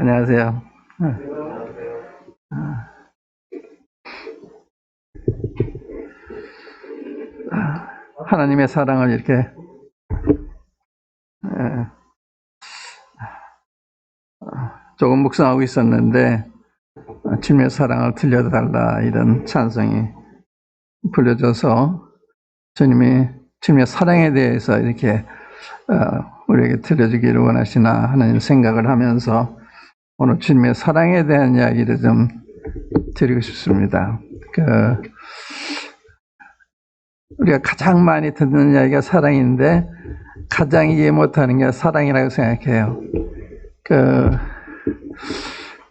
안녕하세요. 하나님의 사랑을 이렇게 조금 묵상하고 있었는데 주님의 사랑을 들려달라 이런 찬송이 불려져서 주님의 사랑에 대해서 이렇게 우리에게 들려주기를 원하시나 하는 생각을 하면서 오늘 주님의 사랑에 대한 이야기를 좀 드리고 싶습니다. 우리가 가장 많이 듣는 이야기가 사랑인데 가장 이해 못하는 게 사랑이라고 생각해요.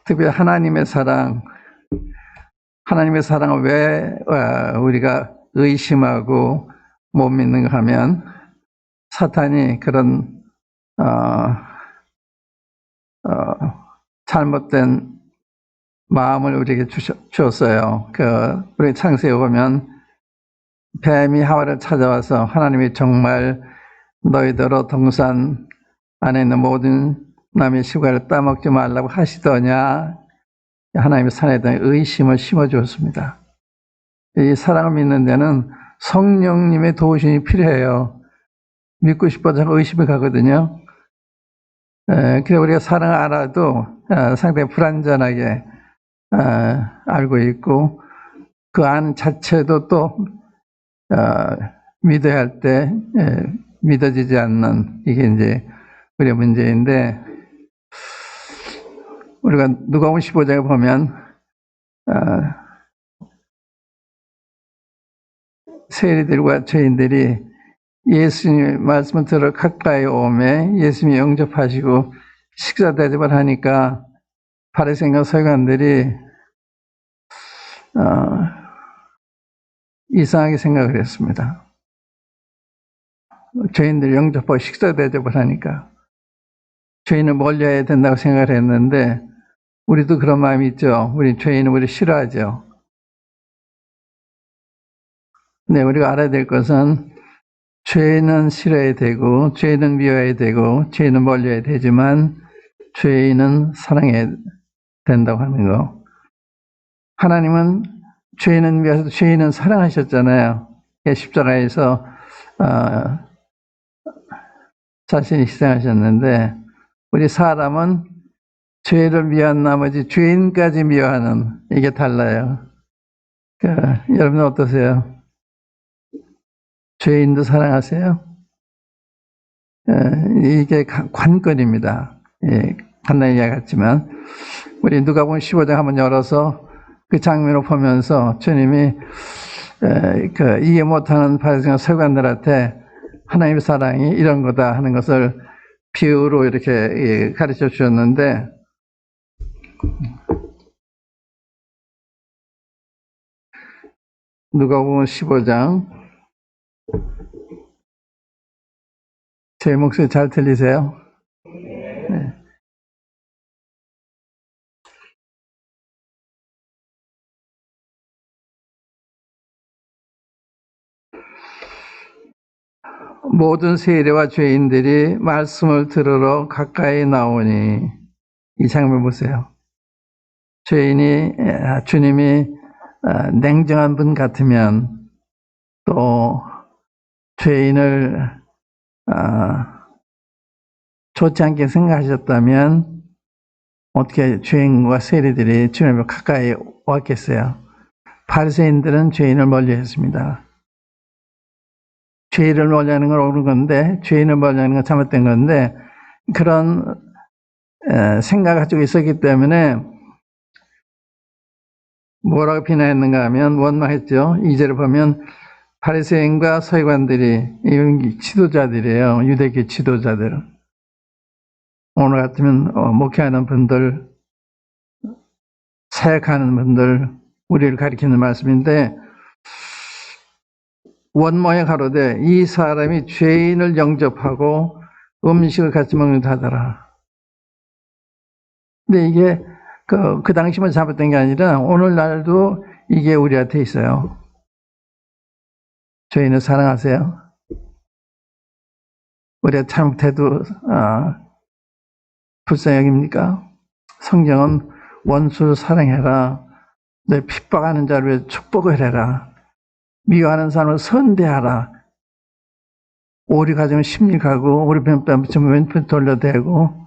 특히 하나님의 사랑을 왜 우리가 의심하고 못 믿는가 하면 사탄이 그런 잘못된 마음을 우리에게 주었어요. 우리 창세기에 보면 뱀이 하와를 찾아와서 하나님이 정말 너희더러 동산 안에 있는 모든 남의 실과를 따먹지 말라고 하시더냐, 하나님의 사랑에 대한 의심을 심어주었습니다. 이 사랑을 믿는 데는 성령님의 도우심이 필요해요. 믿고 싶어서 의심이 가거든요. 그래서 우리가 사랑을 알아도 상당히 불완전하게 알고 있고 그 안 자체도 또 믿어야 할 때 믿어지지 않는 이게 이제 우리의 문제인데, 우리가 누가복음 15장에 보면 세리들과 죄인들이 예수님의 말씀을 들어 가까이 오매 예수님이 영접하시고 식사 대접을 하니까 바리새인과 서기관들이 이상하게 생각을 했습니다. 죄인들 영접하고 식사 대접을 하니까 죄인을 멀리해야 된다고 생각을 했는데, 우리도 그런 마음이 있죠. 우리 죄인은 우리 싫어하죠. 네, 우리가 알아야 될 것은 죄인은 싫어야 되고 죄인은 미워야 되고 죄인은 멀리해야 되지만 죄인은 사랑해야 된다고 하는 거. 하나님은 죄인은 미워서 죄인은 사랑하셨잖아요. 십자가에서 자신이 희생하셨는데, 우리 사람은 죄를 미워한 나머지 죄인까지 미워하는, 이게 달라요. 여러분은 어떠세요? 죄인도 사랑하세요? 이게 관건입니다. 간단히 이야기 같지만 우리 누가복음 15장 한번 열어서 그 장면을 보면서 주님이 이해 못하는 바리새인과 서기관들한테 하나님의 사랑이 이런 거다 하는 것을 비유로 이렇게 가르쳐 주셨는데, 누가복음 15장, 제 목소리 잘 들리세요? 네. 모든 세리와 죄인들이 말씀을 들으러 가까이 나오니, 이 장면 보세요. 주님이 냉정한 분 같으면, 또 죄인을 좋지 않게 생각하셨다면 어떻게 죄인과 세리들이 주님을 가까이 왔겠어요? 바리새인들은 죄인을 멀리했습니다. 죄인을 멀리하는 건 옳은 건데, 죄인을 멀리하는 건 잘못된 건데, 그런 생각을 가지고 있었기 때문에 뭐라고 비난했는가 하면 원망했죠. 2절을 보면 바리새인과 서기관들이 지도자들이에요. 유대교 지도자들. 오늘 같으면 목회하는 분들, 사역하는 분들, 우리를 가리키는 말씀인데, 원망에 가로되 이 사람이 죄인을 영접하고 음식을 같이 먹는다 하더라. 근데 이게 그 당시만 잘못된 게 아니라 오늘날도 이게 우리한테 있어요. 죄인을 사랑하세요? 우리가 잘못해도 불쌍히 여깁니까? 성경은 원수를 사랑해라. 내 핍박하는 자를 위해 축복을 해라. 미워하는 사람을 선대하라. 오리 가지면 심리가고 오리 뱀 붙이면 왼편 돌려대고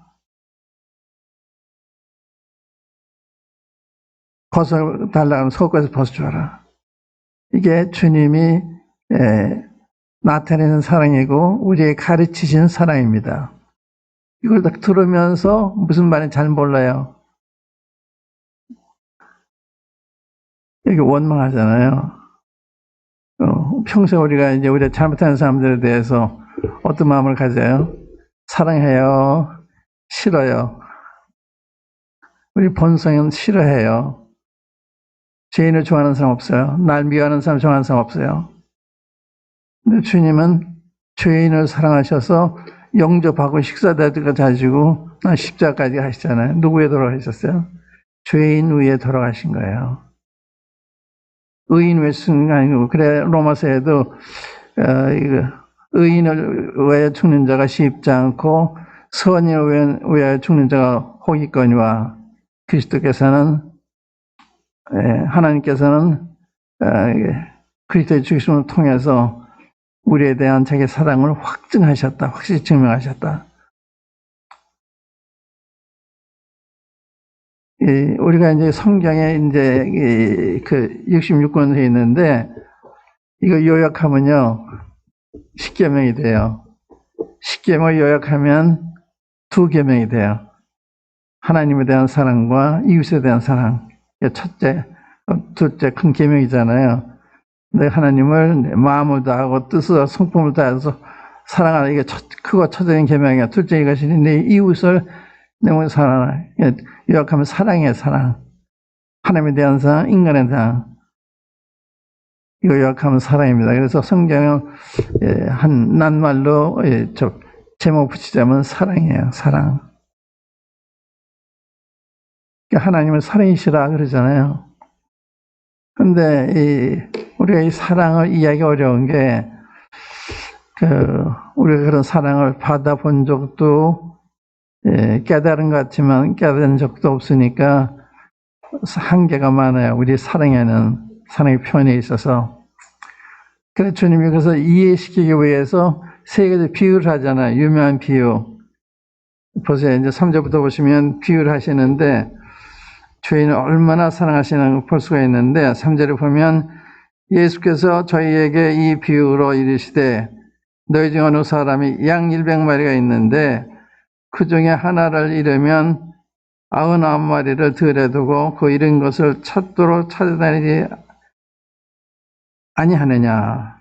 벗어달라고 하면 속까지 벗어줘라. 이게 주님이 나타내는 사랑이고 우리에게 가르치시는 사랑입니다. 이걸 딱 들으면서 무슨 말인지 잘 몰라요. 이게 원망하잖아요. 평소에 우리가 잘못하는 사람들에 대해서 어떤 마음을 가져요? 사랑해요? 싫어요? 우리 본성은 싫어해요. 죄인을 좋아하는 사람 없어요. 날 미워하는 사람 좋아하는 사람 없어요. 근데 주님은 죄인을 사랑하셔서 영접하고 식사대접을 가지고 십자가까지 하시잖아요. 누구 위에 돌아가셨어요? 죄인 위에 돌아가신 거예요. 의인 위에 죽는 게 아니고, 그래 로마서에도 의인을 위해 죽는 자가 쉽지 않고 선인을 위해 죽는 자가 혹이거니와 그리스도께서는 하나님께서는 그리스도의 죽으심을 통해서 우리에 대한 자기 사랑을 확증하셨다. 확실히 증명하셨다. 우리가 이제 성경에 이제 그 66권에 있는데 이거 요약하면요 10계명이 돼요. 10계명을 요약하면 2계명이 돼요. 하나님에 대한 사랑과 이웃에 대한 사랑. 첫째, 둘째 큰 계명이잖아요. 내 하나님을 마음을 다하고 뜻을 성품을 다해서 사랑하라. 이게 크고 첫째인 계명이야. 둘째 이것이 내 이웃을 내 몸을 사랑하라. 요약하면 사랑이에요. 사랑. 하나님에 대한 사랑, 인간에 대한 이거 요약하면 사랑입니다. 그래서 성경은 한 낱말로 제목 붙이자면 사랑이에요. 사랑. 하나님을 사랑이시라 그러잖아요. 근데 우리가 이 사랑을 이해하기 어려운 게 우리가 그런 사랑을 받아본 적도 깨달은 것 같지만 깨달은 적도 없으니까 한계가 많아요. 우리 사랑에는 사랑의 표현에 있어서. 그래서 주님이 그래서 이해시키기 위해서 세 가지 비유를 하잖아요. 유명한 비유. 보세요. 이제 3절부터 보시면 비유를 하시는데 죄인을 얼마나 사랑하시는 걸 볼 수가 있는데 3절에 보면 예수께서 저희에게 이 비유로 이르시되 너희 중 어느 사람이 양 100마리가 있는데 그 중에 하나를 잃으면 99마리를 들에 두고 그 잃은 것을 찾도록 찾아다니지 아니하느냐.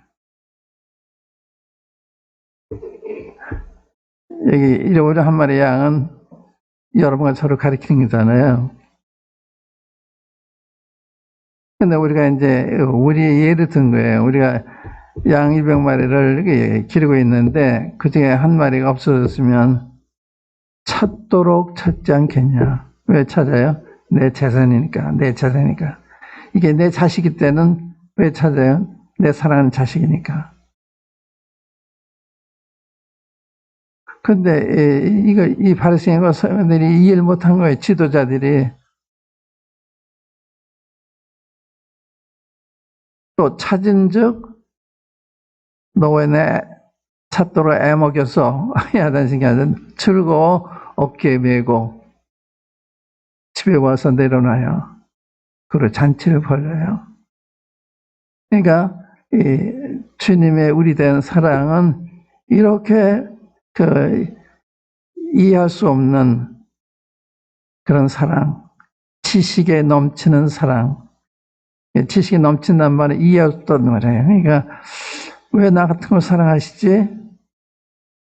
여기 잃어버린 한 마리 양은 여러분과 저를 가리키는 거잖아요. 근데 우리가 이제 우리 예를 든 거예요. 우리가 양 200마리를 기르고 있는데 그 중에 한 마리가 없어졌으면 찾도록 찾지 않겠냐. 왜 찾아요? 내 재산이니까. 내 재산이니까. 이게 내 자식일 때는 왜 찾아요? 내 사랑하는 자식이니까. 근데 이 바리새인과 서기관들이 이해를 못한 거예요. 지도자들이. 또 찾은 즉 너 왜 내 찾도록 애먹여서 야단 신게 아니라 즐거워 어깨에 메고 집에 와서 내려놔요. 그리고 잔치를 벌려요. 그러니까 주님의 우리 대한 사랑은 이렇게 이해할 수 없는 그런 사랑, 지식에 넘치는 사랑. 지식이 넘친단 말은 이해할 수 없단 말이에요. 그러니까 왜 나 같은 걸 사랑하시지?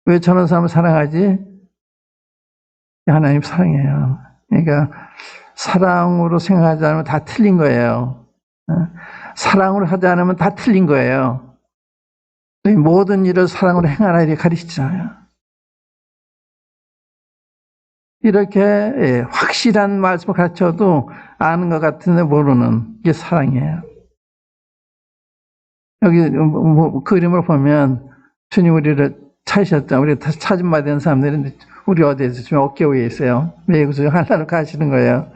왜 저런 사람을 사랑하지? 하나님 사랑해요. 그러니까 사랑으로 생각하지 않으면 다 틀린 거예요. 사랑으로 하지 않으면 다 틀린 거예요. 모든 일을 사랑으로 행하라 이렇게 가르치잖아요. 이렇게 확실한 말씀을 가르쳐도 아는 것 같은데 모르는 게 사랑이에요. 여기 그림을 보면 주님 우리를 찾으셨잖아요. 우리 찾은 바 된 사람들인데 우리 어디에서 지금 어깨 위에 있어요. 미국에서 하나로 가시는 거예요.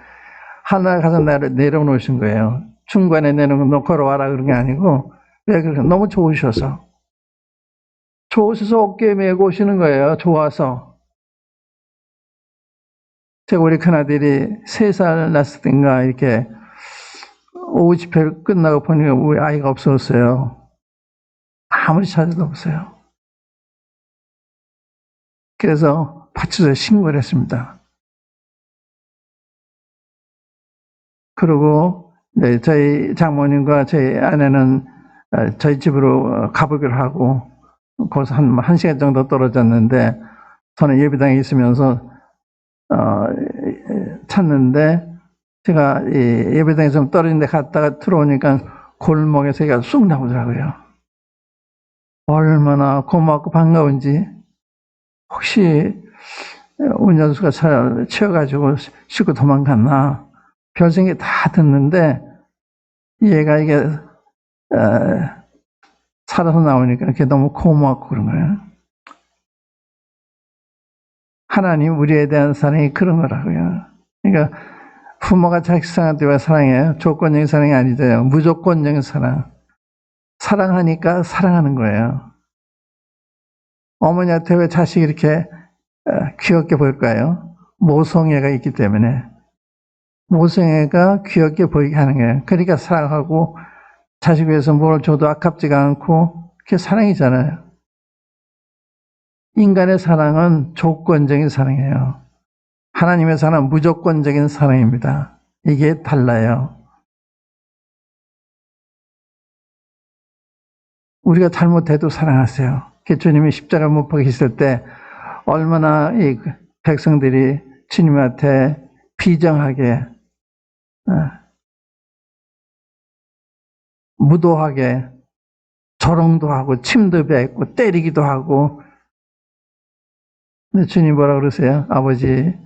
하나 가서 내려놓으신 거예요. 중간에 내려놓고 걸어와라 그런 게 아니고, 왜 그렇게 너무 좋으셔서 어깨에 메고 오시는 거예요. 좋아서. 제가 우리 큰아들이 3살 났을 때인가 이렇게 오후 집회를 끝나고 보니까 우리 아이가 없었어요. 아무리 찾아도 없어요. 그래서 파출소에 신고를 했습니다. 그리고 네, 저희 장모님과 저희 아내는 저희 집으로 가보기로 하고 거기서 한 시간 정도 떨어졌는데 저는 예배당에 있으면서 찾는데 제가 예배당에 좀 떨어진 데 갔다가 들어오니까 골목에서 얘가 쑥 나오더라고요. 얼마나 고맙고 반가운지. 혹시 운전수가 차를 치워가지고 싣고 도망갔나 별 생각이 다 듣는데 얘가 이게 살아서 나오니까 이렇게 너무 고맙고 그런 거예요. 하나님 우리에 대한 사랑이 그런 거라고요. 그러니까 부모가 자식한테 왜 사랑해요? 조건적인 사랑이 아니죠. 무조건적인 사랑. 사랑하니까 사랑하는 거예요. 어머니한테 왜 자식이 이렇게 귀엽게 보일까요? 모성애가 있기 때문에. 모성애가 귀엽게 보이게 하는 거예요. 그러니까 사랑하고 자식 위해서 뭘 줘도 아깝지가 않고 그게 사랑이잖아요. 인간의 사랑은 조건적인 사랑이에요. 하나님의 사랑은 무조건적인 사랑입니다. 이게 달라요. 우리가 잘못해도 사랑하세요. 주님이 십자가 못 박히실 때 얼마나 이 백성들이 주님한테 비정하게 무도하게 조롱도 하고 침도 뱉고 때리기도 하고. 근데 주님 뭐라 그러세요? 아버지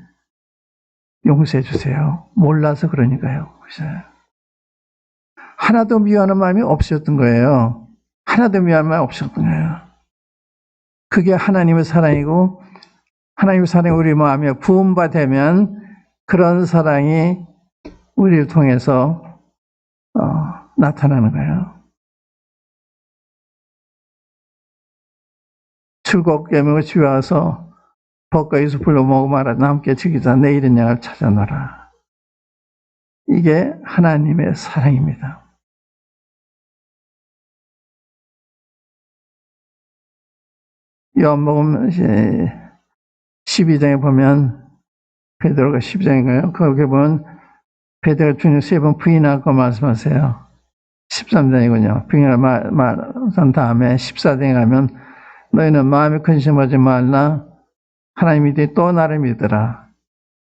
용서해 주세요. 몰라서 그러니까요. 하나도 미워하는 마음이 없었던 거예요. 하나도 미워하는 마음이 없었던 거예요. 그게 하나님의 사랑이고, 하나님의 사랑이 우리 마음에 부은 바 되면 그런 사랑이 우리를 통해서 나타나는 거예요. 즐겁게 먹고 집에 와서 벚가지 숲을 먹고 말하자 함께 즐기자 내일은 양을 찾아노라. 이게 하나님의 사랑입니다. 요한복음 12장에 보면 베드로가 12장인가요? 거기에 보면 베드로가 주님 3번 부인하고 말씀하세요. 13장이군요. 부인을 말한 다음에 14장에 가면 너희는 마음에 근심하지 말라. 하나님 믿으니 또 나를 믿으라.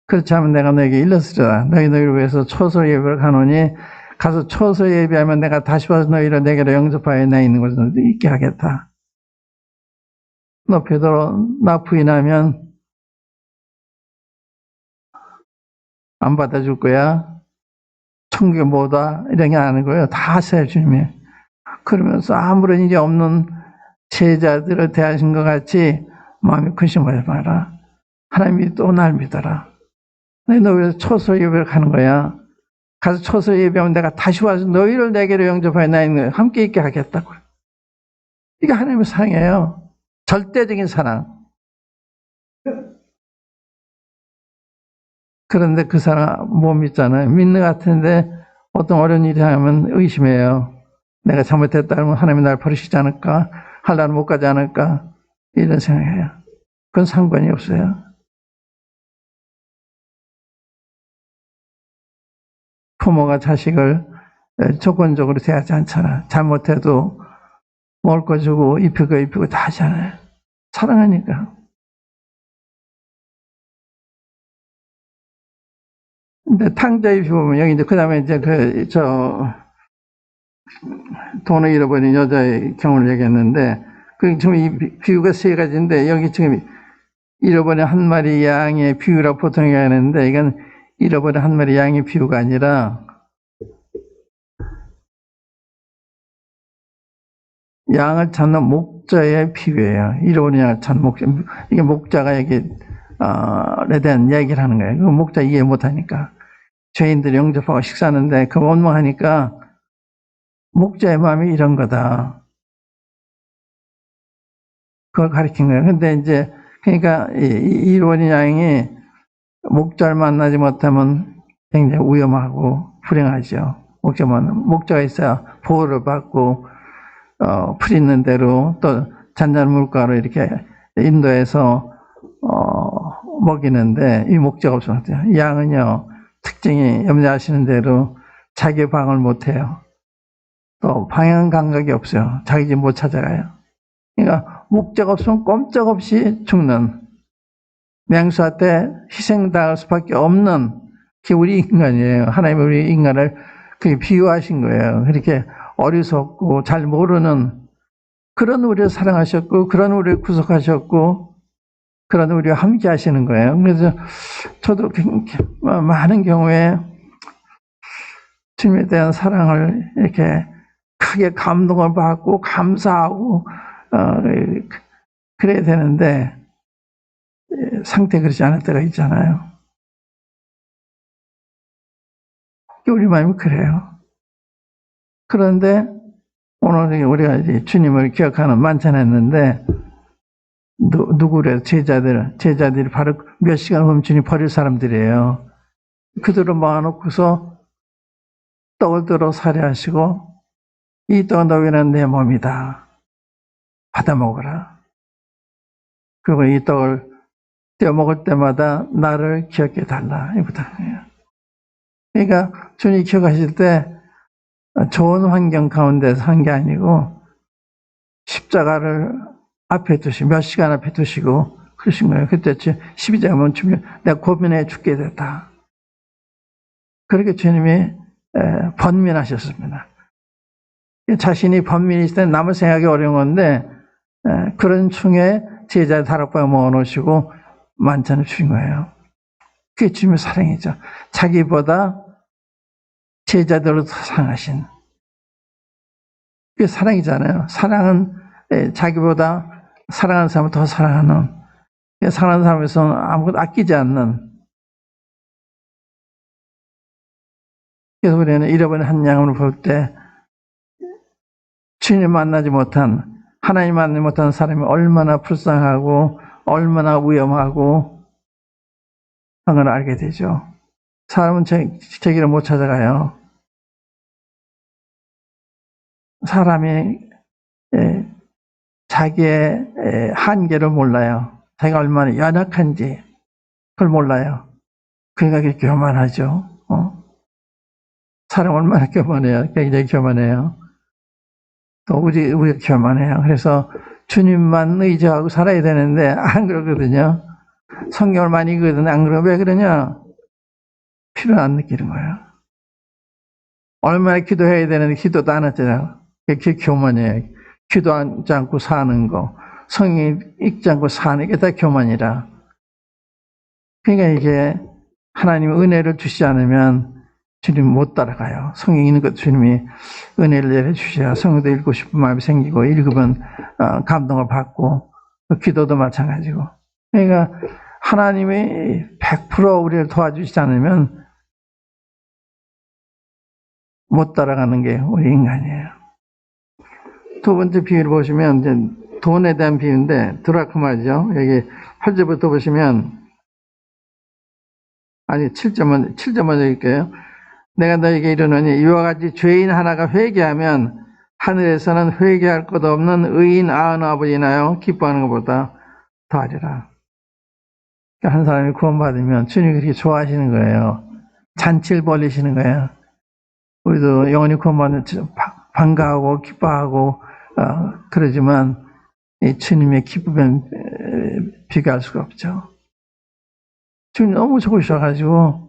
그렇지 않으면 내가 너에게 일렀으리라. 너희를 위해서 초소 예배를 가노니 가서 초소 예배하면 내가 다시 와서 너희를 내게로 영접하여 내 있는 곳에 있게 하겠다. 너 베드로 나 부인하면 안 받아줄 거야. 천국에 못 와. 이런 게 아닌 거예요. 다 하세요, 주님이. 그러면서 아무런 일이 없는 제자들을 대하신 것 같이 마음에 근심하지 마라. 하나님이 또 날 믿어라. 너 왜 초소 예배를 가는 거야? 가서 초소 예배하면 내가 다시 와서 너희를 내게로 영접하여 나 있는 함께 있게 하겠다고. 이게 하나님의 사랑이에요. 절대적인 사랑. 그런데 그 사람 못 믿잖아요. 믿는 것 같은데 어떤 어려운 일이 하면 의심해요. 내가 잘못했다 그러면 하나님이 날 버리시지 않을까? 하나님 못 가지 않을까? 이런 생각해요. 그건 상관이 없어요. 부모가 자식을 조건적으로 대하지 않잖아. 잘못해도 먹을 거 주고 입힐 거 입히고 다 하잖아요. 사랑하니까. 근데 탕자의 비유면 여기 이제 그 다음에 이제 돈을 잃어버린 여자의 경우를 얘기했는데 그 지금 이 비유가 3가지인데 여기 지금 잃어버린 한 마리 양의 비유라고 보통 얘기하는데 이건 잃어버린 한 마리 양의 비유가 아니라 양을 찾는 목자의 비유예요. 잃어버린 양을 찾는 목자. 이게 목자가 여기 대한 이야기를 하는 거예요. 그 목자 이해 못하니까. 죄인들이 영접하고 식사하는데 그 원망하니까 목자의 마음이 이런 거다. 그걸 가르친 거예요. 근데 이제, 그러니까 이 로니 양이 목자를 만나지 못하면 굉장히 위험하고 불행하죠. 목자가 있어야 보호를 받고, 풀 있는 대로 또 잔잔 물가로 이렇게 인도해서, 먹이는데 이 목자가 없었어요. 양은요, 특징이 염려하시는 대로 자기 방을 못 해요. 또 방향 감각이 없어요. 자기 집 못 찾아가요. 그러니까 목자가 없으면 꼼짝없이 죽는, 맹수한테 희생당할 수밖에 없는 게 우리 인간이에요. 하나님이 우리 인간을 그렇게 비유하신 거예요. 그렇게 어리석고 잘 모르는 그런 우리를 사랑하셨고, 그런 우리를 구속하셨고, 그런 우리와 함께 하시는 거예요. 그래서 저도 많은 경우에 주님에 대한 사랑을 이렇게 크게 감동을 받고 감사하고 그래야 되는데 상태 그렇지 않을 때가 있잖아요. 우리 마음이 그래요. 그런데 오늘 우리가 주님을 기억하는 만찬했는데 누구래요? 제자들이 바로 몇 시간 후면 주님 버릴 사람들이에요. 그들을 모아놓고서 떡을 들어 살해하시고 이 떡은 너희는 내 몸이다. 받아 먹어라. 그리고 이 떡을 떼어 먹을 때마다 나를 기억해 달라. 이 부탁이에요. 그러니까 주님이 기억하실 때 좋은 환경 가운데서 한 게 아니고 십자가를 앞에 두시고 몇 시간 앞에 두시고 그러신 거예요. 그때 12장에 멈추면 내가 고민해 죽게 됐다. 그렇게 주님이 번민하셨습니다. 자신이 번민이 있을 때 남을 생각하기 어려운 건데 그런 중에 제자 다락방에 모아놓으시고 만찬을 주신 거예요. 그게 주님의 사랑이죠. 자기보다 제자들을 더 사랑하신. 그게 사랑이잖아요. 사랑은 자기보다 사랑하는 사람을 더 사랑하는, 사랑하는 사람에서는 아무것도 아끼지 않는. 그래서 우리는 잃어버린 한 양을 볼 때 주님 만나지 못한, 하나님 만나지 못한 사람이 얼마나 불쌍하고 얼마나 위험하고 한 걸 알게 되죠. 사람은 제 길을 못 찾아가요. 사람이 자기의 한계를 몰라요. 자기가 얼마나 연약한지 그걸 몰라요. 그러니까 그렇게 교만하죠. 사람 얼마나 교만해요. 굉장히 교만해요. 또 우리가 교만해요. 그래서 주님만 의지하고 살아야 되는데 안 그러거든요. 성경을 많이 읽거든요. 안 그러면 왜 그러냐? 필요는 안 느끼는 거예요. 얼마나 기도해야 되는데 기도도 안 하잖아요. 그게 교만이에요. 기도하지 않고 사는 거, 성경 읽지 않고 사는 게 다 교만이라. 그러니까 이게 하나님의 은혜를 주시지 않으면 주님 못 따라가요. 성경 읽는 것도 주님이 은혜를 내려주셔야 성경도 읽고 싶은 마음이 생기고, 읽으면 감동을 받고, 기도도 마찬가지고. 그러니까 하나님이 100% 우리를 도와주시지 않으면 못 따라가는 게 우리 인간이에요. 두 번째 비유를 보시면 이제 돈에 대한 비유인데 드라크마죠. 여기 8절부터 보시면, 아니 7절 먼저 읽게요. 내가 너에게 이르노니 이와 같이 죄인 하나가 회개하면 하늘에서는 회개할 것 없는 의인 99 인하여 기뻐하는 것보다 더하리라. 그러니까 한 사람이 구원받으면 주님이 그렇게 좋아하시는 거예요. 잔치를 벌리시는 거예요. 우리도 영원히 구원받는 반가워하고 기뻐하고 그러지만 이 주님의 기쁨에 비교할 수가 없죠. 주님 너무 좋으셔가지고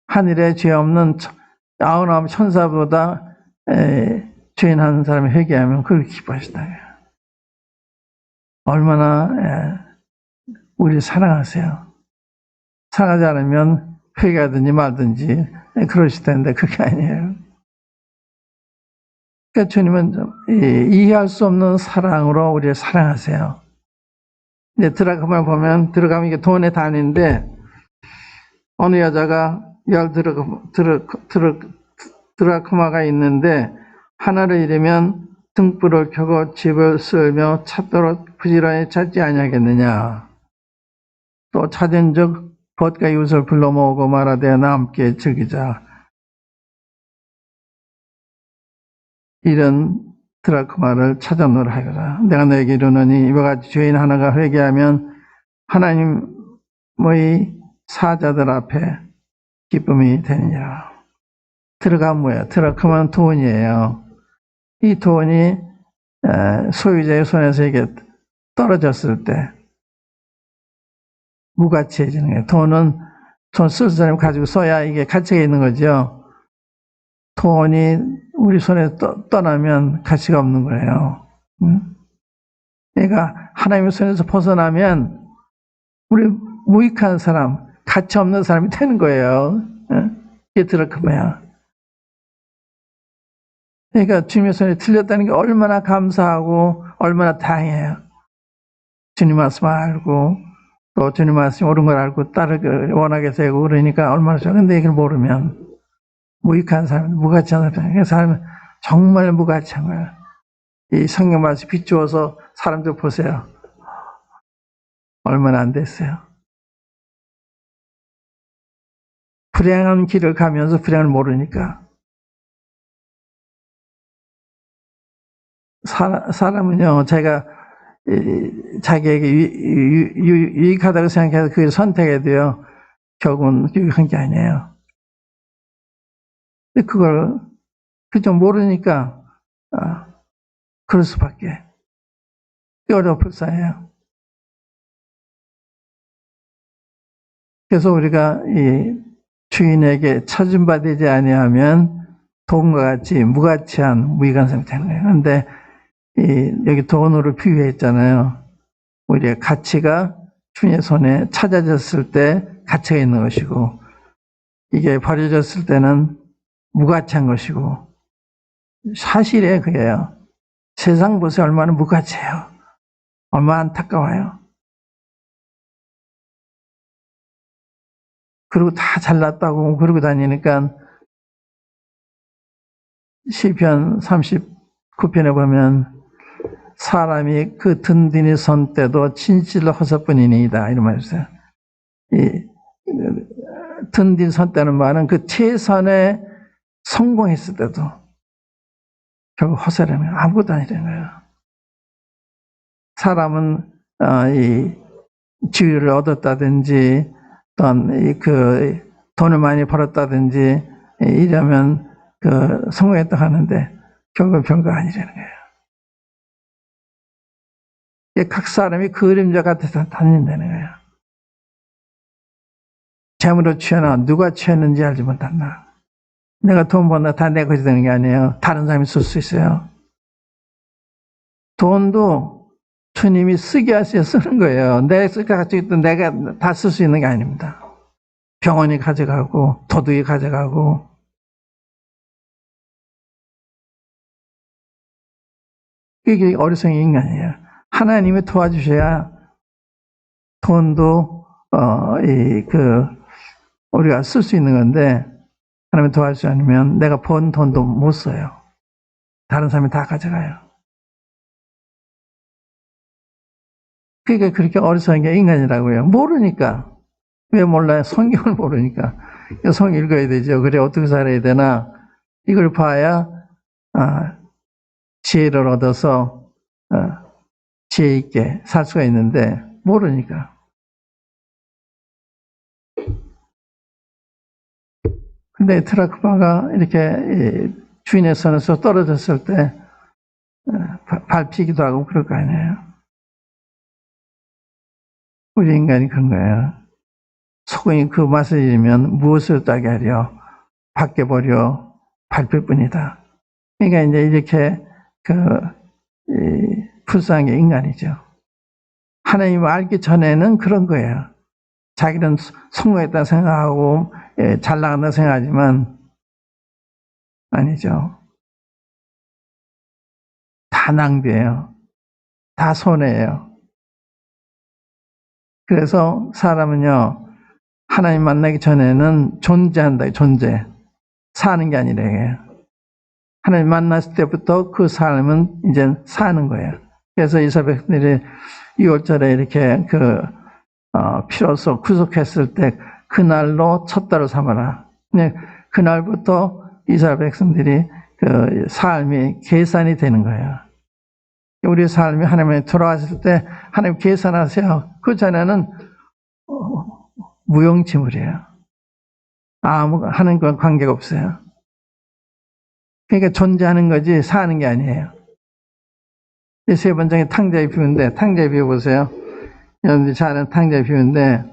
하늘에 죄 없는 99 천사보다 죄인 한 사람이 회개하면 그걸 기뻐하신다. 얼마나 우리 사랑하세요. 사랑하지 않으면 회개하든지 말든지 그러실 텐데 그게 아니에요. 그러니까 주님은 이해할 수 없는 사랑으로 우리를 사랑하세요. 이제 드라크마를 보면 들어가면 이게 돈의 단위인데 어느 여자가 10드라크마가 있는데 하나를 잃으면 등불을 켜고 집을 쓸며 찾도록 부지런히 찾지 아니하겠느냐. 또 찾은 즉 벗가 이웃을 불러 모으고 말하되 나 함께 즐기자. 이런 드라크마를 찾아놓으라 하여라. 내가 너에게 이르노니 이와 같이 죄인 하나가 회개하면 하나님의 사자들 앞에 기쁨이 되느니라. 들어가면 뭐야? 드라크마는 돈이에요. 이 돈이 소유자의 손에서 이게 떨어졌을 때 무가치해지는 거예요. 돈은 돈 쓸 사람이 가지고 써야 이게 가치가 있는 거죠. 돈이 우리 손에서 떠나면 가치가 없는 거예요. 그러니까 하나님의 손에서 벗어나면 우리 무익한 사람, 가치 없는 사람이 되는 거예요. 이게 드라크마야. 그러니까 주님의 손에 틀렸다는 게 얼마나 감사하고 얼마나 다행이에요. 주님 말씀 알고 또 주님 말씀이 옳은 걸 알고 따르기 원하게 되고 그러니까 얼마나 좋아. 근데 이걸 모르면 무익한 사람, 무가치한 사람, 그 사람은 정말 무가치한 거예요. 이 성경 말씀 비추어서 사람들 보세요. 얼마나 안 됐어요. 불행한 길을 가면서 불행을 모르니까. 사람은요, 자기가 자기에게 유익하다고 생각해서 그걸 선택해야 돼요. 결국은 유익한 게 아니에요. 근데 그걸 좀 모르니까 그럴 수밖에. 어려워 불쌍해요. 그래서 우리가 이 주인에게 찾음 받지 아니하면 돈과 같이 무가치한 무익한 사람이 되는 거예요. 그런데 여기 돈으로 비유했잖아요. 우리의 가치가 주인의 손에 찾아졌을 때 가치가 있는 것이고 이게 버려졌을 때는 무가치한 것이고 사실에 그게요. 세상 보세요. 얼마나 무가치해요. 얼마나 안타까워요. 그리고 다 잘났다고 그러고 다니니까 시편 39편에 보면 사람이 그 든든히 선 때도 진실로 허사뿐이니이다 이런 말이 있어요. 이 든든히 선 때는 말은 그 최선에 성공했을 때도 결국 허세라는 거예요. 아무것도 아니라는 거예요. 사람은 이 지위를 얻었다든지 또는 그 돈을 많이 벌었다든지 이러면 그 성공했다 하는데 결국 별거 아니라는 거예요. 각 사람이 그림자 같아서 다닌다는 거예요. 재물로 취하나 누가 취했는지 알지 못한다. 내가 돈 번다 다 내 것이 되는 게 아니에요. 다른 사람이 쓸 수 있어요. 돈도 주님이 쓰게 하셔서 쓰는 거예요. 내가 가지고 있던 내가 다 쓸 수 있는 게 아닙니다. 병원이 가져가고 도둑이 가져가고 이게 어리석은 인간이에요. 하나님이 도와주셔야 돈도 우리가 쓸 수 있는 건데 하나님이 도와주지 않으면 내가 번 돈도 못 써요. 다른 사람이 다 가져가요. 그게 그렇게 어리석은 게 인간이라고요. 모르니까. 왜 몰라요? 성경을 모르니까. 성경 읽어야 되죠. 그래 어떻게 살아야 되나? 이걸 봐야 지혜를 얻어서 지혜 있게 살 수가 있는데 모르니까. 근데 드라크마가 이렇게 주인의 손에서 떨어졌을 때 밟히기도 하고 그럴 거 아니에요. 우리 인간이 그런 거예요. 소금이 그 맛을 잃으면 무엇을 따게 하려? 밖에 버려 밟힐 뿐이다. 그러니까 이제 이렇게 불쌍한 게 인간이죠. 하나님을 알기 전에는 그런 거예요. 자기는 성공했다 생각하고 잘 나간다 생각하지만 아니죠. 다 낭비예요. 다 손해예요. 그래서 사람은요, 하나님 만나기 전에는 존재한다, 존재. 사는 게 아니라 이게. 하나님 만났을 때부터 그 삶은 이제 사는 거예요. 그래서 이스라엘 백성들이 6월절에 이렇게 피로써 구속했을 때 그날로 첫 달을 삼아라. 그날부터 이스라엘 백성들이 그 삶이 계산이 되는 거예요. 우리 삶이 하나님에 돌아왔을 때 하나님 계산하세요. 그 전에는 무용지물이에요. 아무 하나님과 관계가 없어요. 그러니까 존재하는 거지 사는 게 아니에요. 세 번째가 탕자의 비유인데, 탕자의 비유 보세요. 여러분들이 잘 아는 탕자의 비유인데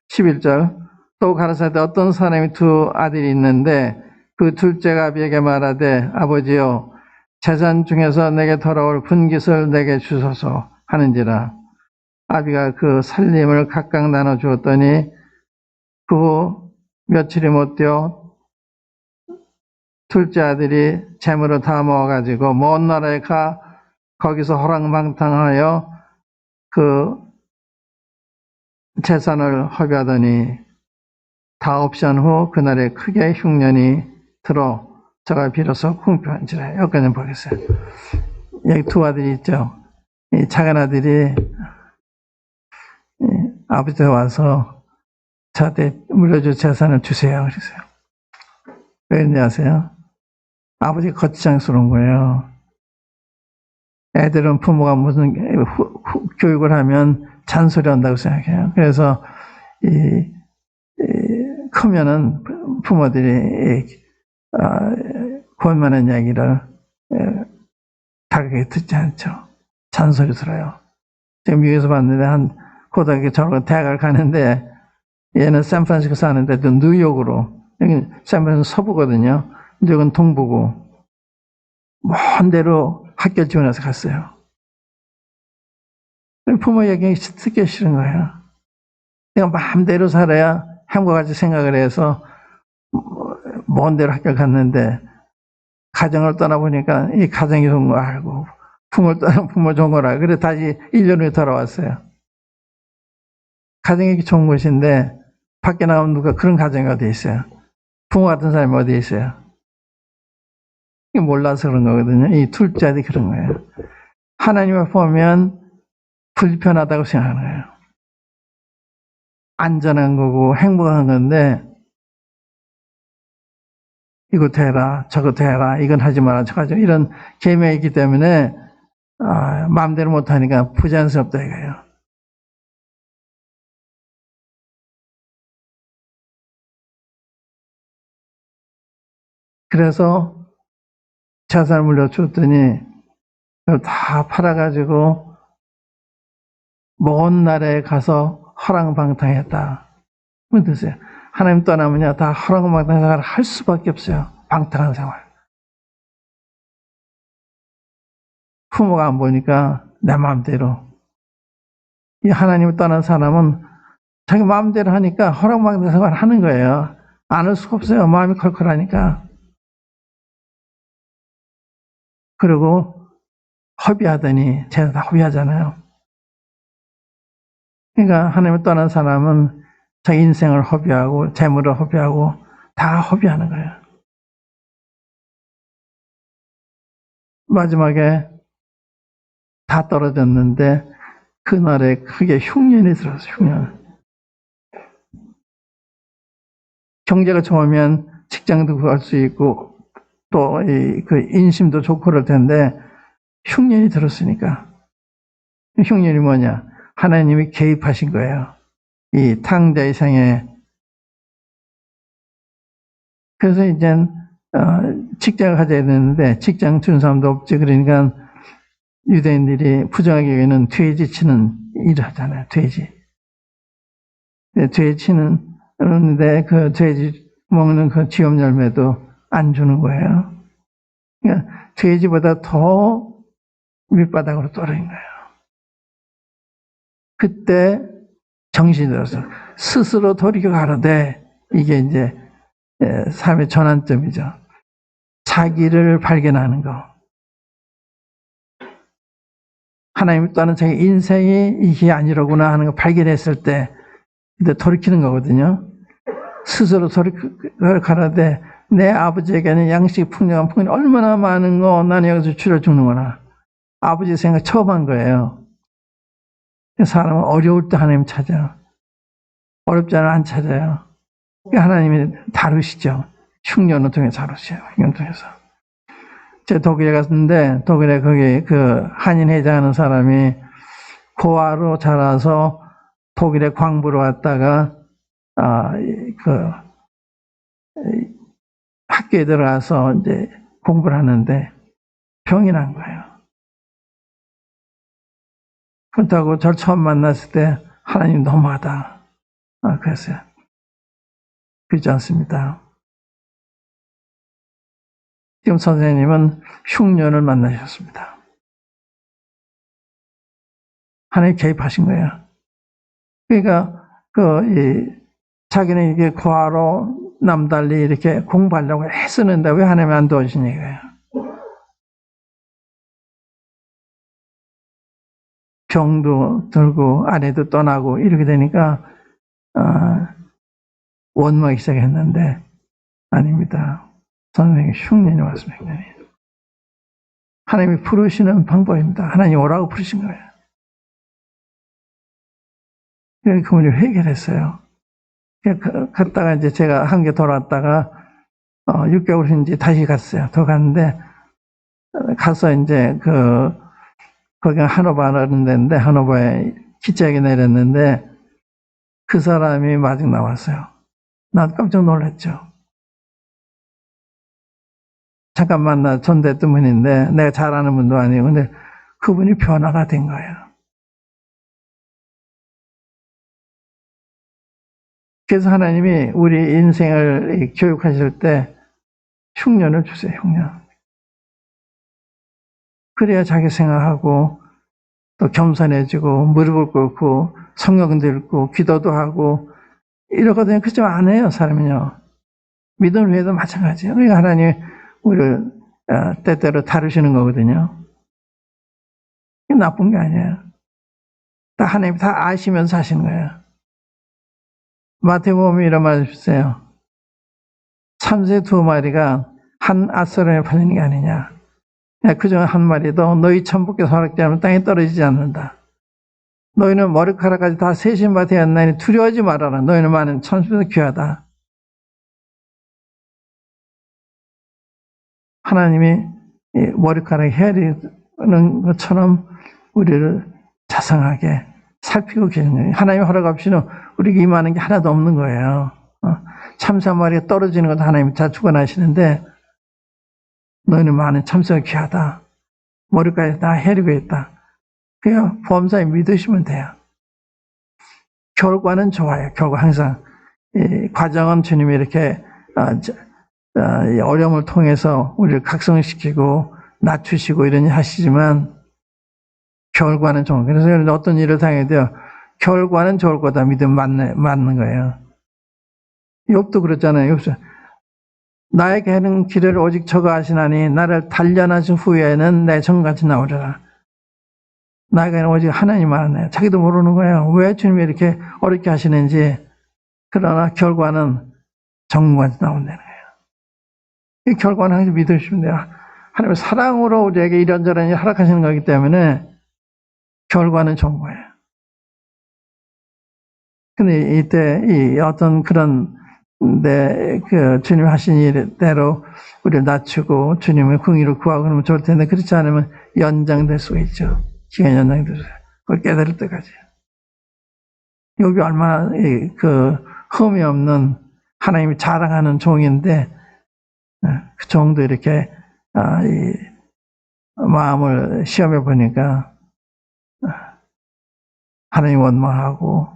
11절, 또 가라사대 어떤 사람이 두 아들이 있는데 그 둘째가 아비에게 말하되 아버지여 재산 중에서 내게 돌아올 분깃을 내게 주소서 하는지라. 아비가 그 살림을 각각 나눠 주었더니 그 후 며칠이 못 되어 둘째 아들이 재물을 다 모아가지고 먼 나라에 가 거기서 호랑방탕하여 그 재산을 허비하더니 다 없이 한 후 그날에 크게 흉년이 들어 저가 비로소 궁핍한지라. 여기까지 보겠어요. 여기 두 아들이 있죠. 이 작은 아들이 아버지한테 와서 저한테 물려줄 재산을 주세요. 그랬어요. 왜 그런지 아세요? 아버지가 거치장스러운 거예요. 애들은 부모가 무슨 교육을 하면 잔소리 한다고 생각해요. 그래서 크면은 부모들이 권면한 이야기를 다르게 듣지 않죠. 잔소리 들어요. 지금 미국에서 봤는데 한 고등학교 졸업 대학을 가는데 얘는 샌프란시스코 사는데 또 뉴욕으로, 여기 샌프란시스코 서부거든요. 여긴 동부고 먼 데로 학교 지원해서 갔어요. 부모 얘기 듣기 싫은 거예요. 내가 마음대로 살아야 행복하지 생각을 해서 먼 데로 학교를 갔는데 가정을 떠나보니까 이 가정이 좋은 거 알고 부모를 떠나면 부모 좋은 걸 알고 그래서 다시 1년 후에 돌아왔어요. 가정이 좋은 곳인데 밖에 나가면 누가 그런 가정이 어디 있어요? 부모 같은 사람이 어디 있어요? 몰라서 그런 거거든요. 이 둘째 아들이 그런 거예요. 하나님을 보면 불편하다고 생각하는 거예요. 안전한 거고 행복한 건데 이것도 해라 저것도 해라 이건 하지 마라 저거 하지 마라 이런 계명이 있기 때문에 마음대로 못하니까 부자연스럽다 이거예요. 그래서 재산을 물려줬더니 그걸 다 팔아가지고 먼 나라에 가서 허랑방탕했다. 무슨 뜻이에요? 하나님 떠나면요 다 허랑방탕 생활을 할 수밖에 없어요. 방탕한 생활. 부모가 안 보니까 내 마음대로. 이 하나님을 떠난 사람은 자기 마음대로 하니까 허랑방탕 생활을 하는 거예요. 안 할 수가 없어요. 마음이 컬컬하니까. 그리고 허비하더니 쟤는 다 허비하잖아요. 그러니까 하나님을 떠난 사람은 자기 인생을 허비하고 재물을 허비하고 다 허비하는 거예요. 마지막에 다 떨어졌는데 그날에 크게 흉년이 들었어요. 흉년. 경제가 좋으면 직장도 구할 수 있고 또 그 인심도 좋고 그럴 텐데 흉년이 들었으니까. 흉년이 뭐냐? 하나님이 개입하신 거예요. 이 탕자의 생에. 그래서 이젠 직장을 가져야 되는데 직장 준 사람도 없지. 그러니까 유대인들이 부정하게 여기는 돼지 치는 일을 하잖아요. 돼지. 돼지 치는 그런데 그 돼지 먹는 그 지업 열매도 안 주는 거예요. 그러니까 돼지보다 더 밑바닥으로 떨어진 거예요. 그때 정신이 들어서 스스로 돌이켜 가로되 이게 이제 삶의 전환점이죠. 자기를 발견하는 거. 하나님 또한 자기 인생이 이게 아니로구나 하는 걸 발견했을 때 그때 돌이키는 거거든요. 스스로 돌이키를 가라되 내 아버지에게는 양식 풍족한 풍년이 얼마나 많은 거 나는 여기서 줄여 죽는구나. 아버지 생각 처음 한 거예요. 사람은 어려울 때 하나님 찾아요. 어렵지 않으면 안 찾아요. 하나님이 다루시죠. 흉년을 통해 다루셔요. 흉년을 통해서. 제가 독일에 갔는데 독일에 거기 그 한인 회장하는 사람이 고아로 자라서 독일에 광부로 왔다가 학교에 들어가서 이제 공부를 하는데 병이 난 거예요. 그렇다고 저를 처음 만났을 때 하나님 너무하다. 그랬어요. 그렇지 않습니다. 지금 선생님은 흉년을 만나셨습니다. 하나님 개입하신 거예요. 그러니까 자기는 이게 고아로 남달리 이렇게 공부하려고 애쓰는데 왜 하나님이 안 도와주신 얘기예요. 병도 들고 아내도 떠나고 이렇게 되니까 원망하기 시작했는데 아닙니다. 선생님이 흉년이 왔습니다. 흉년이. 하나님이 부르시는 방법입니다. 하나님 오라고 부르신 거예요. 그래서 그분이 회개했어요. 갔다가 이제 제가 한국에 돌아왔다가 6개월인지 다시 갔어요. 더 갔는데 가서 이제 거기가 하노바라는 데인데 하노바에 기차역에 내렸는데 그 사람이 마중 나왔어요. 난 깜짝 놀랐죠. 잠깐 만나 전대했던 분인데 내가 잘 아는 분도 아니고 근데 그분이 변화가 된 거예요. 그래서 하나님이 우리 인생을 교육하실 때 흉년을 주세요. 흉년. 그래야 자기 생각하고 또 겸손해지고 무릎을 꿇고 성경도 읽고 기도도 하고 이러거든요. 그렇죠? 안 해요. 사람은요. 믿음 외에도 마찬가지예요. 그러니까 하나님이 우리를 때때로 다루시는 거거든요. 이게 나쁜 게 아니에요. 다 하나님이 다 아시면서 하시는 거예요. 마태복음에 이런 말 주세요. 참새 2마리가 한 아스론에 팔리는 게 아니냐. 그중 한 마리도 너희 천부께 허락지 않으면 땅에 떨어지지 않는다. 너희는 머리카락까지 다 세신 바 되었나니 두려워하지 말아라. 너희는 많은 천수보다 귀하다. 하나님이 머리카락에 헤아리는 것처럼 우리를 자상하게 살피고 계신 거예요. 하나님의 허락 없이는 우리에게 임하는 게 하나도 없는 거예요. 참새 한 마리가 떨어지는 것도 하나님이 다 주관하시는데 너희는 많은 참새가 귀하다. 머리까지 다 헤리고 있다. 그냥 보험사에 믿으시면 돼요. 결과는 좋아요. 결과 항상 과정은 주님이 이렇게 어려움을 통해서 우리를 각성시키고 낮추시고 이런 일 하시지만 결과는 좋은 거예요. 그래서 어떤 일을 당해도 결과는 좋을 거다 믿으면 맞는 거예요. 욥도 그랬잖아요. 욥 나에게 하는 길을 오직 저가 하시나니 나를 단련하신 후에는 내 정같이 나오리라. 나에게는 오직 하나님만 하네요. 자기도 모르는 거예요. 왜 주님이 이렇게 어렵게 하시는지. 그러나 결과는 정같이 나온다는 거예요. 이 결과는 항상 믿으시면 돼요. 하나님의 사랑으로 우리에게 이런저런 일 허락하시는 거기 때문에 결과는 좋은 거예요. 근데 이때 이 어떤 그런 주님 하신 일대로 우리를 낮추고 주님의 긍휼을 구하고 그러면 좋을 텐데 그렇지 않으면 연장될 수가 있죠. 기간이 연장될 수 있어요. 그걸 깨달을 때까지. 여기 얼마나 흠이 없는 하나님이 자랑하는 종인데 그 종도 이렇게 마음을 시험해 보니까 하나님 원망하고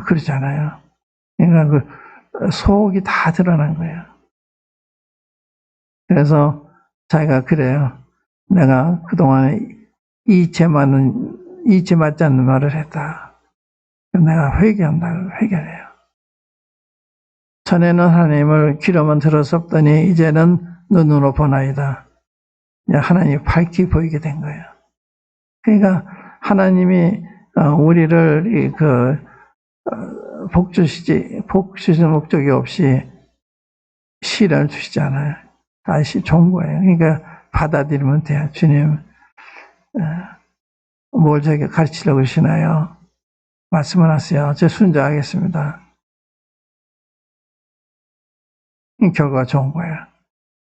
그러잖아요. 그러니까 속이 다 드러난 거예요. 그래서 자기가 그래요. 내가 그동안에 이치 맞지 않는 말을 했다. 내가 회개한다고 회개해요. 전에는 하나님을 귀로만 들었었더니 이제는 눈으로 보나이다. 하나님이 밝히 보이게 된 거예요. 그러니까 하나님이 우리를 복 주시는 목적이 없이 시련을 주시잖아요. 아시 좋은 거예요. 그러니까 받아들이면 돼요. 주님, 뭘 저에게 가르치려고 그러시나요? 말씀을 하세요. 제 순종하겠습니다. 이 결과가 좋은 거예요.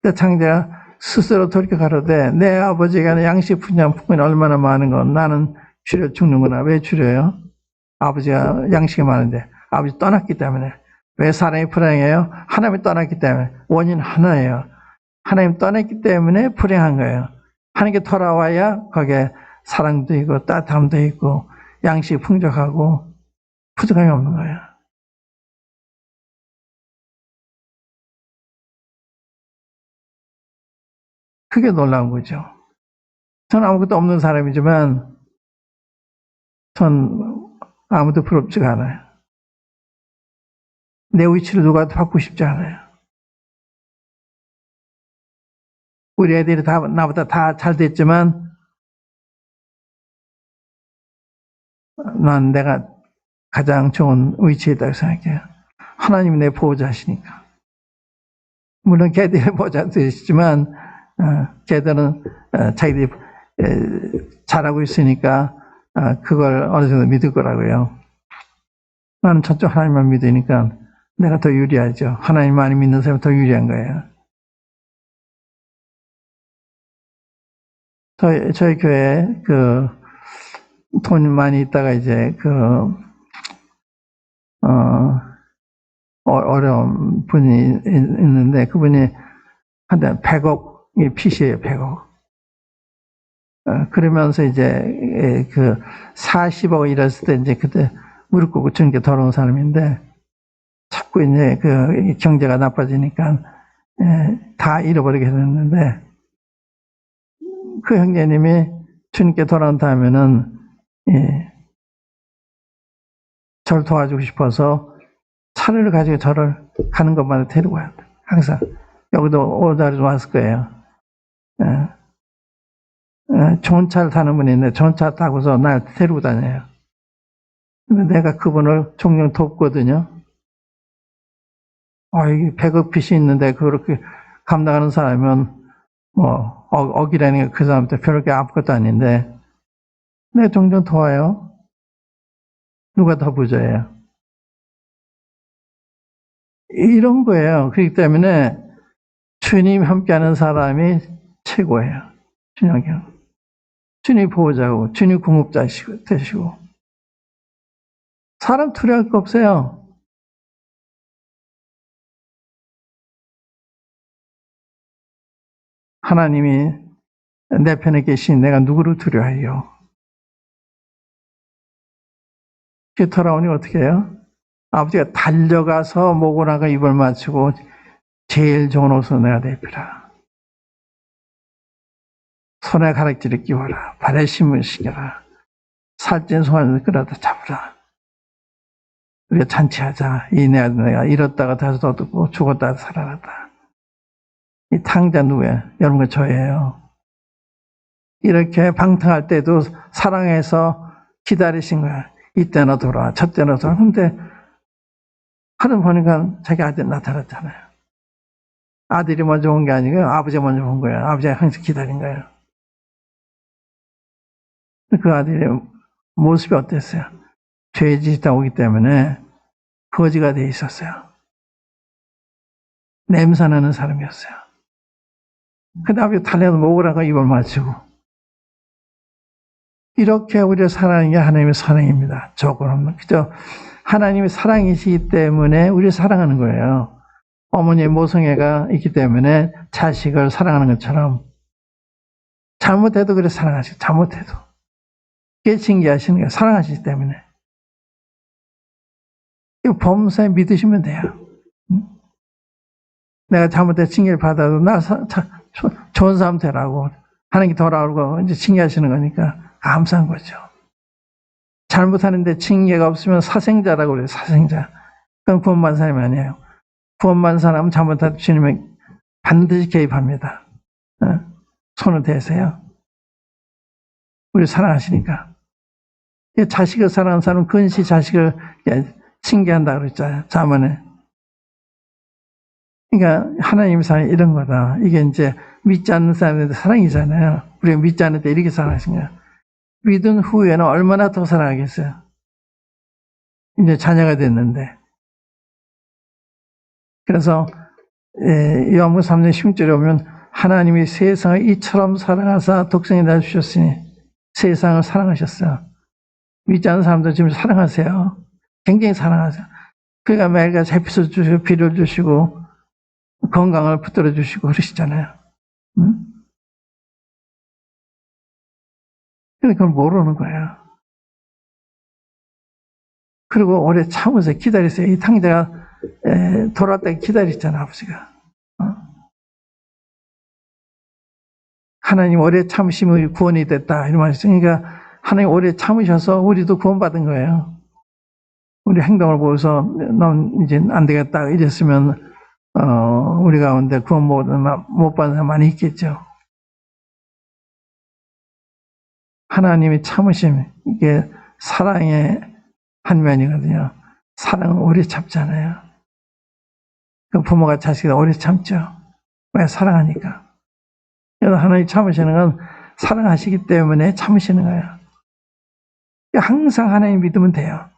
근데 창자가 스스로 돌이켜 가로되 내 아버지가 양식 풍년이 얼마나 많은 건 나는 줄여 죽는구나. 왜 줄여요? 아버지가 양식이 많은데 아버지 떠났기 때문에. 왜 사람이 불행해요? 하나님이 떠났기 때문에. 원인 하나예요. 하나님 떠났기 때문에 불행한 거예요. 하나님께 돌아와야 거기에 사랑도 있고 따뜻함도 있고 양식이 풍족하고 부족함이 없는 거예요. 그게 놀라운 거죠. 저는 아무것도 없는 사람이지만 전 아무도 부럽지가 않아요. 내 위치를 누가 바꾸고 싶지 않아요. 우리 애들이 다 나보다 다 잘 됐지만 난 내가 가장 좋은 위치에 있다고 생각해요. 하나님이 내 보호자시니까. 물론 걔들이 보호자들이시지만 걔들은 자기들이 잘하고 있으니까 그걸 어느 정도 믿을 거라고요. 나는 저쪽 하나님만 믿으니까 내가 더 유리하죠. 하나님 많이 믿는 사람이 더 유리한 거예요. 저희 교회에 돈 많이 있다가 이제 어려운 분이 있는데 그분이 한때 100억이 빚이에요, 100억. 그러면서 이제 40억 이랬을 때 이제 그때 무릎 꿇고 주는 게 더러운 사람인데 자꾸 이제 경제가 나빠지니까 다 잃어버리게 됐는데 그 형제님이 주님께 돌아온다 하면은 저를 도와주고 싶어서 차를 가지고 저를 가는 것마다 데리고 와요. 항상 여기도 오다리 왔을 거예요. 좋은 차를 타는 분이 있는데 좋은 차 타고서 날 데리고 다녀요. 근데 내가 그분을 종종 돕거든요. 이게 100억 빚이 있는데 그렇게 감당하는 사람이면 뭐 억이라는 게 그 사람한테 별게 아무것도 아닌데 내가 종종 도와요. 누가 더 부자예요? 이런 거예요. 그렇기 때문에 주님 함께하는 사람이 최고예요. 주님 보호자고 주님 공급자 되시고 사람 두려울 거 없어요. 하나님이 내 편에 계신 내가 누구를 두려워해요? 그 돌아오니 어떻게 해요? 아버지가 달려가서 목을 입을 맞추고 제일 좋은 옷을 내가 입히라. 손에 가락지를 끼워라. 발에 힘을 시켜라. 살찐 손을 끌어다 잡으라. 우리가 잔치하자. 내가 잃었다가 다시 얻고 죽었다가 살아났다. 이 탕자 누구예요? 여러분과 저예요. 이렇게 방탕할 때도 사랑해서 기다리신 거야. 이때나 돌아와, 저때나 돌아와. 근데 하늘 보니까 자기 아들 나타났잖아요. 아들이 먼저 온 게 아니고 아버지가 먼저 온 거예요. 아버지가 항상 기다린 거예요. 그 아들의 모습이 어땠어요? 죄 짓다 오기 때문에 거지가 돼 있었어요. 냄새나는 사람이었어요. 근데 아버지가 달려서 목을 입을 맞추고 이렇게 우리를 사랑하는 게 하나님의 사랑입니다. 조건 그죠? 하나님이 사랑이시기 때문에 우리를 사랑하는 거예요. 어머니의 모성애가 있기 때문에 자식을 사랑하는 것처럼 잘못해도 그래 사랑하시고 잘못해도 그게 징계하시는 거예요. 사랑하시기 때문에. 이거 범사에 믿으시면 돼요. 내가 잘못해서 징계를 받아도 나 좋은 사람 되라고 하나님께 돌아오고 이제 징계하시는 거니까 감사한 거죠. 잘못하는데 징계가 없으면 사생자라고 그래요. 사생자. 그건 구원받은 사람이 아니에요. 구원받은 사람은 잘못하면 주님이 반드시 개입합니다. 손을 대세요. 우리 사랑하시니까. 자식을 사랑하는 사람은 근시 자식을 징계한다 그랬잖아요. 자문에. 그러니까 하나님의 사랑이 이런 거다. 이게 이제 믿지 않는 사람한테 사랑이잖아요. 우리가 믿지 않을 때 이렇게 사랑하신 거예요. 믿은 후에는 얼마나 더 사랑하겠어요. 이제 자녀가 됐는데. 그래서 요한복음 3장 16절에 보면 하나님이 세상을 이처럼 사랑하사 독생자를 주셨으니 세상을 사랑하셨어요. 믿지 않는 사람들 지금 사랑하세요. 굉장히 사랑하세요. 그러니까 매일같이 햇빛을 주시고 비를 주시고 건강을 붙들어 주시고 그러시잖아요. 응? 근데 그걸 모르는 거예요. 그리고 오래 참으세요. 기다리세요. 이 탕자가 돌아왔다 기다렸잖아, 아버지가. 하나님 오래 참으시면 구원이 됐다. 이런 말이 있으니까 하나님 오래 참으셔서 우리도 구원받은 거예요. 우리 행동을 보고서 넌 이제 안 되겠다 이랬으면 우리 가운데 구원 못 받는 사람 많이 있겠죠. 하나님이 참으심, 이게 사랑의 한 면이거든요. 사랑은 오래 참잖아요. 그 부모가 자식을 오래 참죠. 왜? 사랑하니까. 그래서 하나님 참으시는 건 사랑하시기 때문에 참으시는 거예요. 항상 하나님 믿으면 돼요.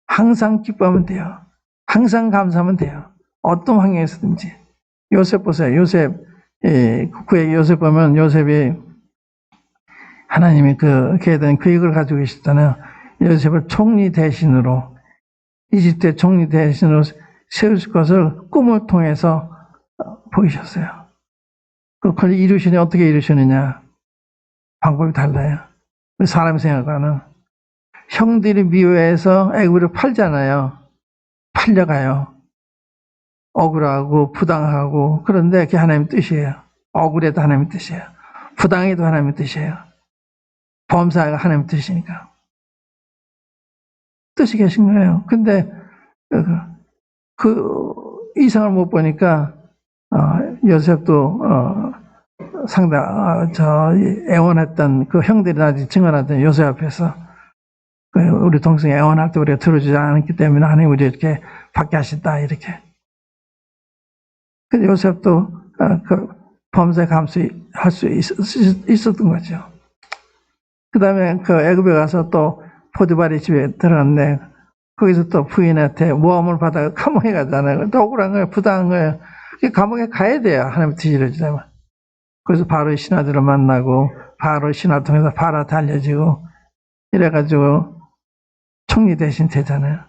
항상 기뻐하면 돼요. 항상 감사하면 돼요. 어떤 환경에서든지. 요셉 보세요. 요셉, 구약 요셉 보면 요셉이 하나님이 그에 대한 계획을 가지고 계셨잖아요. 요셉을 총리 대신으로, 이집트의 총리 대신으로 세우실 것을 꿈을 통해서 보이셨어요. 그걸 이루시니 어떻게 이루시느냐? 방법이 달라요. 사람이 생각하는. 형들이 미워해서 애굽으로 팔잖아요. 팔려가요. 억울하고 부당하고. 그런데 그게 하나님의 뜻이에요. 억울해도 하나님의 뜻이에요. 부당해도 하나님의 뜻이에요. 범사가 하나님의 뜻이니까. 뜻이 계신 거예요. 근데 그 이상을 못 보니까 요셉도 상당 애원했던 그 형들이 나중에 증언했던 요셉 앞에서 우리 동생이 애원할 때 우리가 들어주지 않았기 때문에 하나님 우리 이렇게 받게 하신다 이렇게. 근데 요셉도 그 범죄 감수할 수 있었던 거죠. 그 다음에 그 애굽에 가서 또 포디바리 집에 들어갔는데 거기서 또 부인한테 모함을 받아가 감옥에 가잖아요. 또 억울한 거예요. 부당한 거예요. 감옥에 가야 돼요. 하나님 뜻이 이루어지려면. 그래서 바로 신하들을 만나고 바로 신하 통해서 바로한테 알려지고 이래가지고 총리 대신 되잖아요.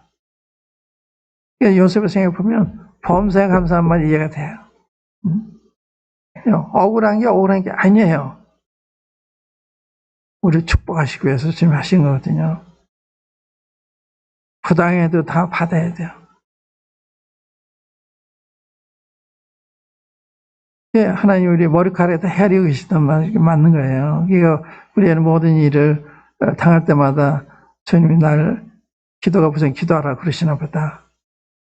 그러니까 요셉을 생각해보면 범사에 감사한 말이 이해가 돼요. 억울한 게 아니에요. 우리를 축복하시기 위해서 지금 하신 거거든요. 부당해도 다 받아야 돼요. 하나님 우리 머리카락에다 헤아리고 계시단 말이 맞는 거예요. 그러니까 우리는 모든 일을 당할 때마다 주님이 날 기도가 부족해 기도하라 그러시나 보다.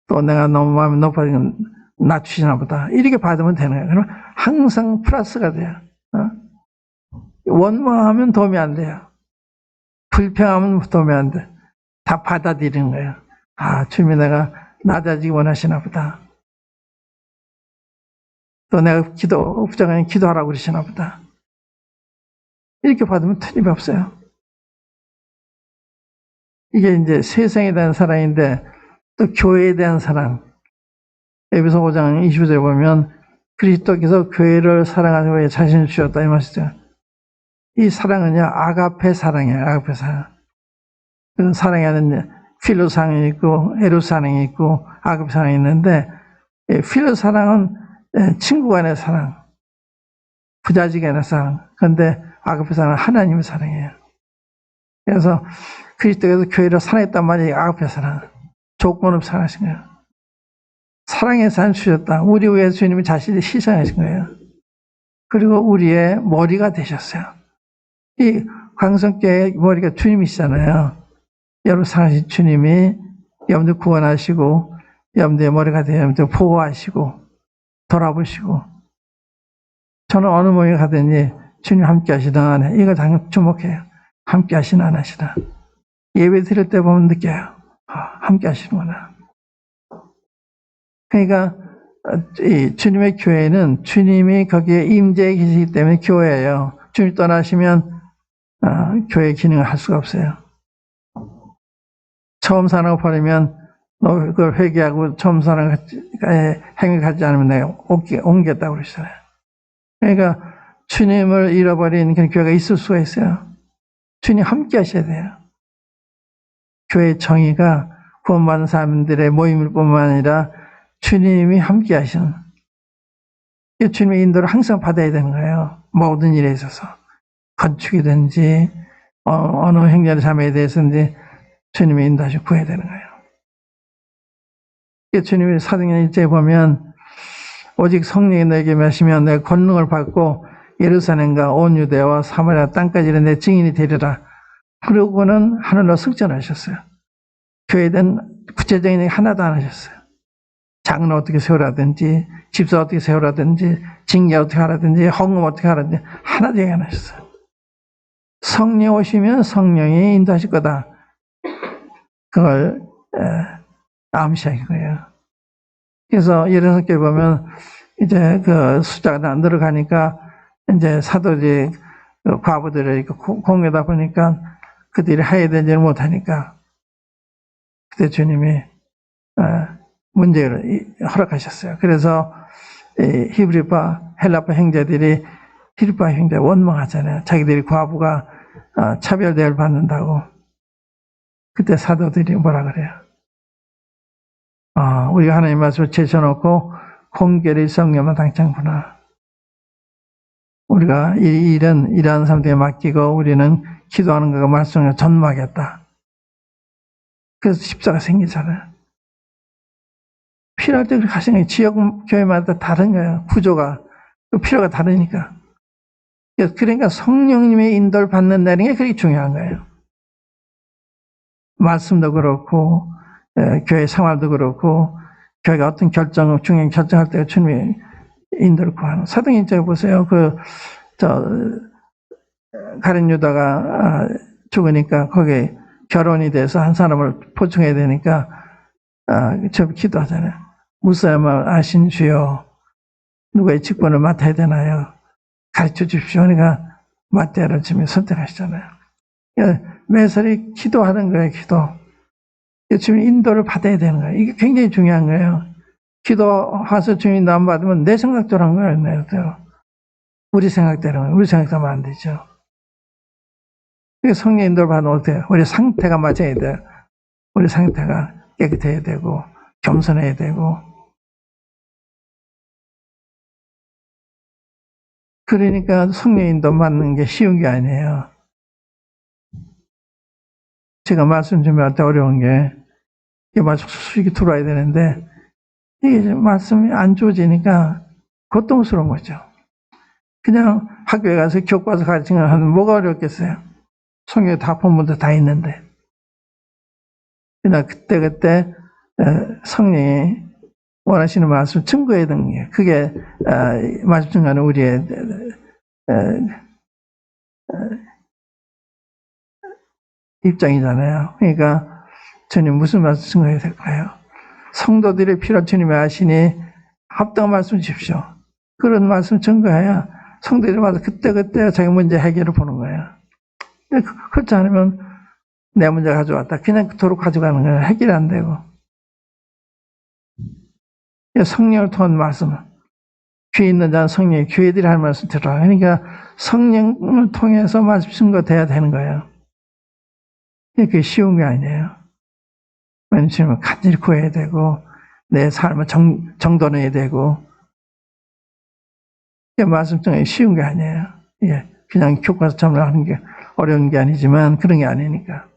또 내가 너무 마음이 높아지면 낮추시나 보다. 이렇게 받으면 되는 거예요. 그러면 항상 플러스가 돼요. 원망하면 도움이 안 돼요. 불평하면 도움이 안 돼. 다 받아들이는 거예요. 주님이 내가 낮아지기 원하시나 보다. 또 내가 부족하니 기도하라고 그러시나 보다. 이렇게 받으면 틀림없어요. 이게 이제 세상에 대한 사랑인데 또 교회에 대한 사랑. 에베소 5장 20절에 보면 그리스도께서 교회를 사랑하는 후에 자신을 주셨다 이 말이죠. 이 사랑은요 아가페 사랑이에요. 아가페 사랑. 그 사랑에는 필로 사랑이 있고 에로스 사랑이 있고 아가페 사랑이 있는데 필로 사랑은 친구 간의 사랑, 부자지 간의 사랑. 그런데 아가페 사랑은 하나님의 사랑이에요. 그래서 그리스도께서 교회를 사랑했단 말이 아가페 사랑. 조건 없이 사랑하신 거예요. 사랑해서 안 주셨다. 우리 위해 주님이 자신을 희생하신 거예요. 그리고 우리의 머리가 되셨어요. 이 광성교회의 머리가 주님이시잖아요. 여러분 사랑하신 주님이 여러분들 구원하시고 여러분들의 머리가 되어 여러분들 보호하시고 돌아보시고 저는 어느 모임에 가더니 주님 함께 하시다 안 해. 이거 당연 주목해요. 함께 하시나 안 하시나. 예배 드릴 때 보면 느껴요. 함께 하시는구나. 그러니까 이 주님의 교회는 주님이 거기에 임재해 계시기 때문에 교회예요. 주님 떠나시면 교회 기능을 할 수가 없어요. 처음 사는 거 버리면 너 그걸 회개하고 처음 사는 행위 가지 않으면 내가 옮겼다고 그러시잖아요. 그러니까 주님을 잃어버린 그런 교회가 있을 수가 있어요. 주님 함께 하셔야 돼요. 교회의 정의가 구원받은 사람들의 모임일 뿐만 아니라 주님이 함께 하시는, 주님의 인도를 항상 받아야 되는 거예요. 모든 일에 있어서. 건축이든지 어느 행렬의 삶에 대해서든지 주님의 인도하시고 구해야 되는 거예요. 주님이 사도행전 1장에 보면 오직 성령이 너에게 임하시면 내가 권능을 받고 예루살렘과 온 유대와 사마리아 땅까지 내 증인이 되리라. 그러고는 하늘로 승천하셨어요. 교회에 대한 구체적인 얘기 하나도 안 하셨어요. 장로 어떻게 세우라든지 집사 어떻게 세우라든지 징계 어떻게 하라든지 헌금 어떻게 하라든지 하나도 얘기 안 하셨어요. 성령 오시면 성령이 인도하실 거다. 그걸 암시하신 거예요. 그래서 예루살렘 보면 이제 그 숫자가 늘어가니까 이제 사도들이 과부들을 공유하다 보니까 그들이 해야 되지를 못하니까 그때 주님이 문제를 허락하셨어요. 그래서 히브리파, 헬라파 형제들이 히브리파 형제 원망하잖아요. 자기들이 과부가 차별 대우를 받는다고. 그때 사도들이 뭐라 그래요? 우리가 하나님 말씀을 제쳐놓고 공개를 성령만 당창구나. 우리가 이 일은 일하는 사람들에게 맡기고 우리는 기도하는 것과 말씀을 전무하겠다. 그래서 십자가 생기잖아요. 필요할 때 그렇게 하시는 거예요. 지역 교회마다 다른 거예요. 구조가. 필요가 다르니까. 그러니까 성령님의 인도를 받는다는 게 그게 중요한 거예요. 말씀도 그렇고 교회 생활도 그렇고 교회가 어떤 중요한 결정할 때 주님의 인도를 구하는. 사도행전 입장에 보세요. 가룟 유다가 죽으니까 거기에 결혼이 돼서 한 사람을 보충해야 되니까 저 기도하잖아요. 무사야만 아신 주여 누구의 직분을 맡아야 되나요? 가르쳐 주십시오. 그러니까 마태를 지금 선택하시잖아요. 매사리 기도하는 거예요. 기도. 주님 인도를 받아야 되는 거예요. 이게 굉장히 중요한 거예요. 기도해서 주님 안 받으면 내 생각대로 한 거예요. 우리 생각대로. 우리 생각대로 안 되죠. 성령 인도를 받으면 어때요? 우리 상태가 맞아야 돼요. 우리 상태가 깨끗해야 되고 겸손해야 되고. 그러니까 성령 인도 받는 게 쉬운 게 아니에요. 제가 말씀 준비할 때 어려운 게 이게 말씀 수익이 들어와야 되는데 이게 말씀이 안 주어지니까 고통스러운 거죠. 그냥 학교에 가서 교과서 가르치는 거 하면 뭐가 어렵겠어요? 성경에 다 본문도 다 있는데. 그러나 그때 성령이 원하시는 말씀을 증거해야 되는 게 그게 말씀 증거하는 우리의 입장이잖아요. 그러니까 주님 무슨 말씀 증거해야 될까요? 성도들의 필요를 주님이 아시니 합당한 말씀 주십시오. 그런 말씀 증거해야 성도들이 와서 그때 자기 문제 해결을 보는 거예요. 그렇지 않으면 내 문제 가져왔다. 그냥 그토록 가져가는 거예요. 해결이 안 되고. 성령을 통한 말씀. 귀에 있는 자는 성령이 교회들이 할 말씀 들어라. 그러니까 성령을 통해서 말씀 증거돼야 되는 거예요. 그게 쉬운 게 아니에요. 왜냐면 간절히 구해야 되고 내 삶을 정돈해야 되고 말씀 증거가 쉬운 게 아니에요. 그냥 교과서처럼 하는 게 어려운 게 아니지만 그런 게 아니니까.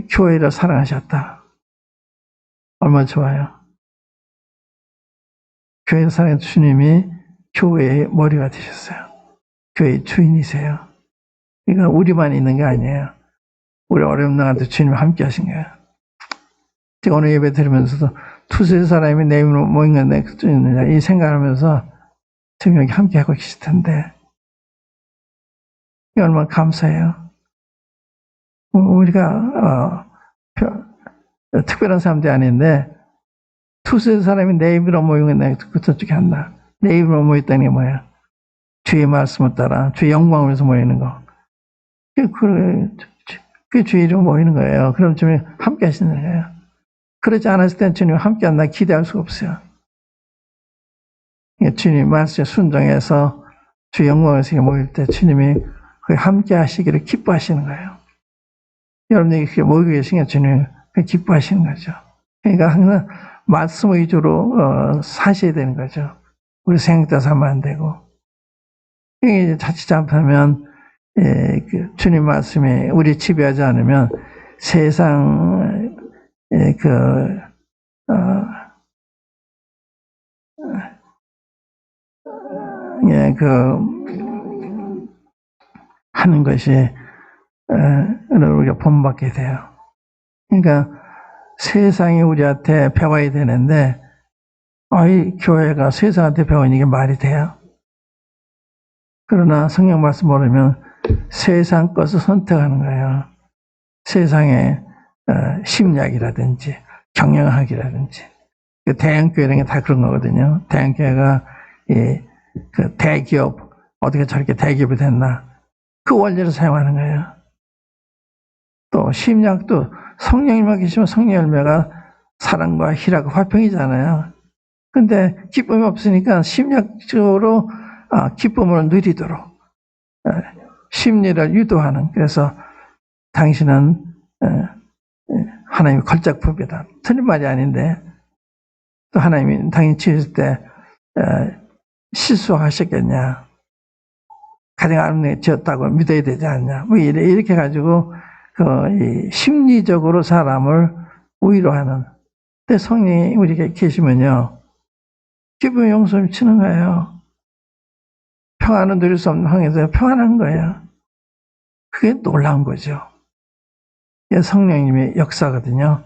교회를 사랑하셨다. 얼마나 좋아요. 교회를 사랑하는 주님이 교회의 머리가 되셨어요. 교회의 주인이세요. 그러니까 우리만 있는 게 아니에요. 우리 어려운 나한테 주님이 함께 하신 거예요. 제가 오늘 예배 드리면서도 두세 사람이 내 이름으로 모인 건데 이 생각하면서 주님이 함께 하고 계실 텐데 얼마나 감사해요. 우리가 특별한 사람들이 아닌데 투수의 사람이 내 입으로 모이는 게 어떻게 한다. 내 입으로 모였다는 게 뭐야? 주의 말씀을 따라 주의 영광을 위해서 모이는 거. 그게 주의 이름 모이는 거예요. 그럼 주님 함께 하시는 거예요. 그렇지 않았을 때는 주님 함께 한다 기대할 수가 없어요. 주님 말씀에 순종해서 주의 영광을 위해서 모일 때 주님이 함께 하시기를 기뻐하시는 거예요. 여러분이 이렇게 모이고 계시니까 주님 기뻐하시는 거죠. 그러니까 항상 말씀 위주로 사셔야 되는 거죠. 우리 생각도 하면 안 되고. 이게 자칫 잘못하면 주님 말씀이 우리 지배하지 않으면 세상 하는 것이 우리가 본받게 돼요. 그러니까 세상이 우리한테 배워야 되는데 이 교회가 세상한테 배우는 게 말이 돼요. 그러나 성경 말씀 모르면 세상 것을 선택하는 거예요. 세상의 심리학이라든지 경영학이라든지 대형교회 이런 게 다 그런 거거든요. 대형교회가 그 대기업 어떻게 저렇게 대기업이 됐나 그 원리를 사용하는 거예요. 또 심리학도 성령님만 계시면 성령 열매가 사랑과 희락과 화평이잖아요. 근데 기쁨이 없으니까 심리학적으로 기쁨을 누리도록 심리를 유도하는. 그래서 당신은 하나님의 걸작품이다. 틀린 말이 아닌데 또 하나님이 당신 지을 때 실수하셨겠냐. 가장 아름답게 지었다고 믿어야 되지 않냐. 뭐 이렇게 가지고 이 심리적으로 사람을 위로하는. 근데 성령이 우리에게 계시면요. 기쁨의 용서를 치는 거예요. 평안은 누릴 수 없는 황에서 평안한 거예요. 그게 놀라운 거죠. 이게 성령님의 역사거든요.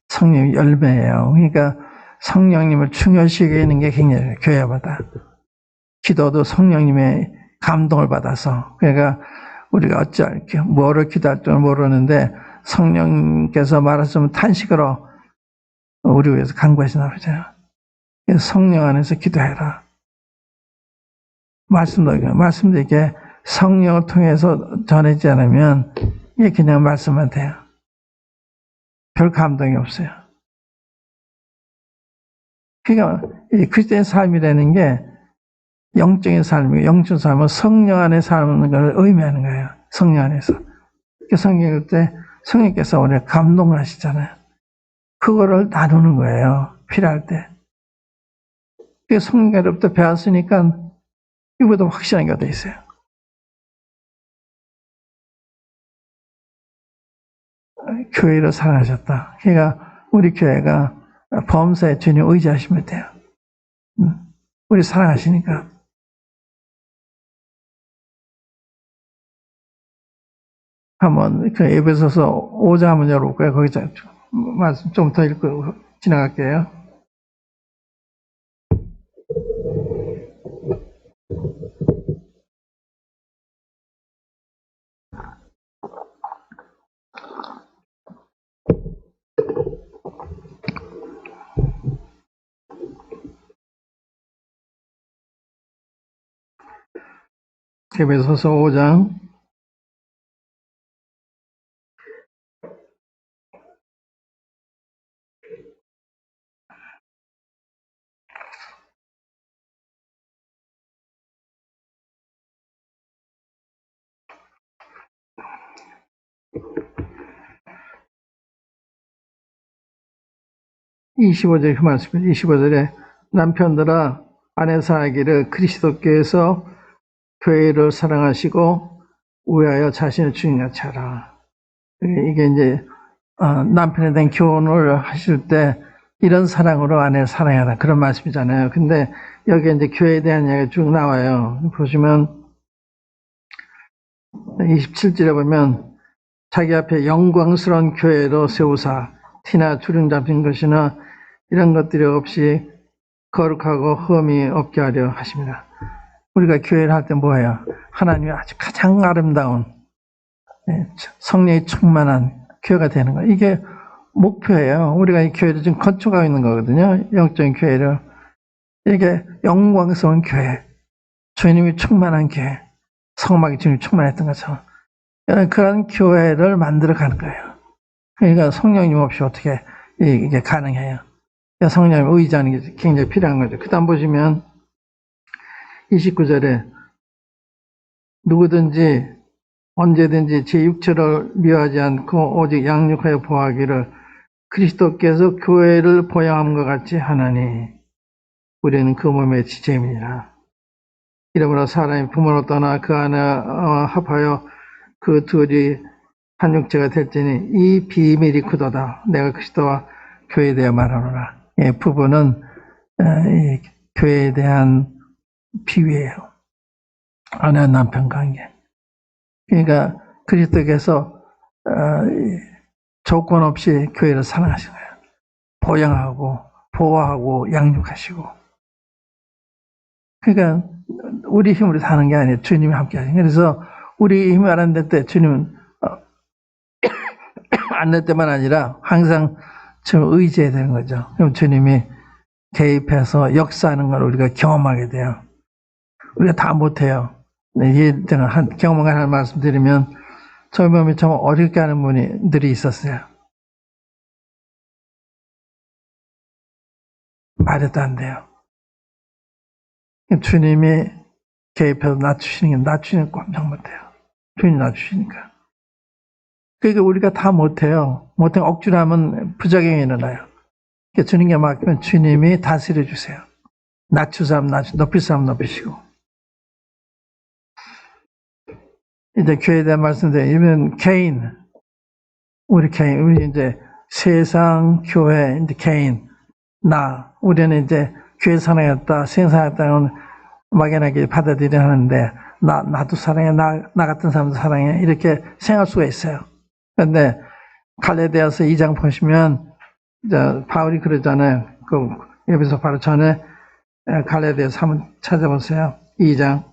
성령의 열매예요. 그러니까 성령님을 충혈시키게 하는 게 굉장히 교회마다. 기도도 성령님의 감동을 받아서. 그러니까 우리가 어찌할 뭐를 기도할 줄 모르는데 성령께서 말하시면 탄식으로 우리 위해서 간구하시나 보죠. 성령 안에서 기도해라. 말씀도 이게 성령을 통해서 전하지 않으면 이게 그냥 말씀만 돼요. 별 감동이 없어요. 그러니까 이 그리스도의 삶이라는 게 영적인 삶이고 영적 삶은 성령 안에 사는 걸 의미하는 거예요. 성령 안에서. 성령 때 성령께서 우리를 감동하시잖아요. 그거를 나누는 거예요. 필요할 때. 성령으로부터 배웠으니까 이보다 확실한 게 어디 있어요. 교회를 사랑하셨다. 그러니까 우리 교회가 범사에 주님 의지하시면 돼요. 우리 사랑하시니까. 한번 그 에베소서 5장 한번 열어볼까요? 거기 말씀 좀 더 읽고 지나갈게요. 에베소서 5장 25절 그 말씀입니다. 25절에 남편들아 아내 사하기를 그리스도께서 교회를 사랑하시고 위하여 자신을 주님같이 하라. 이게 이제 남편에 대한 교훈을 하실 때 이런 사랑으로 아내를 사랑하라 그런 말씀이잖아요. 근데 여기 이제 교회에 대한 이야기가 쭉 나와요. 보시면 27절에 보면 자기 앞에 영광스러운 교회로 세우사 티나 주름 잡힌 것이나 이런 것들이 없이 거룩하고 흠이 없게 하려 하십니다. 우리가 교회를 할 때 뭐예요? 하나님이 아주 가장 아름다운 성령이 충만한 교회가 되는 거예요. 이게 목표예요. 우리가 이 교회를 지금 건축하고 있는 거거든요. 영적인 교회를. 이게 영광스러운 교회, 주님이 충만한 교회, 성막이 주님이 충만했던 것처럼 그런 교회를 만들어가는 거예요. 그러니까 성령님 없이 어떻게 이게 가능해요. 성령님 의지하는 게 굉장히 필요한 거죠. 그 다음 보시면 29절에 누구든지 언제든지 제 육체를 미워하지 않고 오직 양육하여 보호하기를 그리스도께서 교회를 보양함과 같이 하나니 우리는 그 몸의 지체입니다. 이러므로 사람이 부모로 떠나 그 안에 합하여 그 둘이 한 육체가 될지니 이 비밀이 크도다. 내가 그리스도와 교회에 대해 말하노라. 부부는 이 교회에 대한 비유예요. 아내와 남편 관계. 그러니까 그리스도께서 조건 없이 교회를 사랑하신 거예요. 보양하고 보호하고 양육하시고. 그러니까 우리 힘으로 사는 게 아니에요. 주님이 함께 하시는 거예요. 그래서 우리 힘이 안 될 때 주님은 안 될 때만 아니라 항상 좀 의지해야 되는 거죠. 그럼 주님이 개입해서 역사하는 걸 우리가 경험하게 돼요. 우리가 다 못해요. 제가 경험을 하나 말씀드리면 저희 몸이 참 어렵게 하는 분들이 있었어요. 말해도 안 돼요. 주님이 개입해서 낮추시는 거 꼼짝 못해요. 주님이 낮추시니까. 그러니까 우리가 다 못해요. 못하면 억지로 하면 부작용이 일어나요. 그러니까 주님께 맡기면 주님이 다스려 주세요. 낮출 사람 높일 사람 높이시고. 이제 교회에 대한 말씀드리면 개인, 우리 이제 세상, 교회, 이제 개인, 우리는 이제 교회 사랑했다, 세상 사랑했다는 막연하게 받아들여야 하는데, 나도 사랑해, 나 같은 사람도 사랑해, 이렇게 생각할 수가 있어요. 그런데 갈라디아서 2장 보시면, 바울이 그러잖아요. 그, 여기서 바로 전에 갈라디아서 한번 찾아보세요. 2장.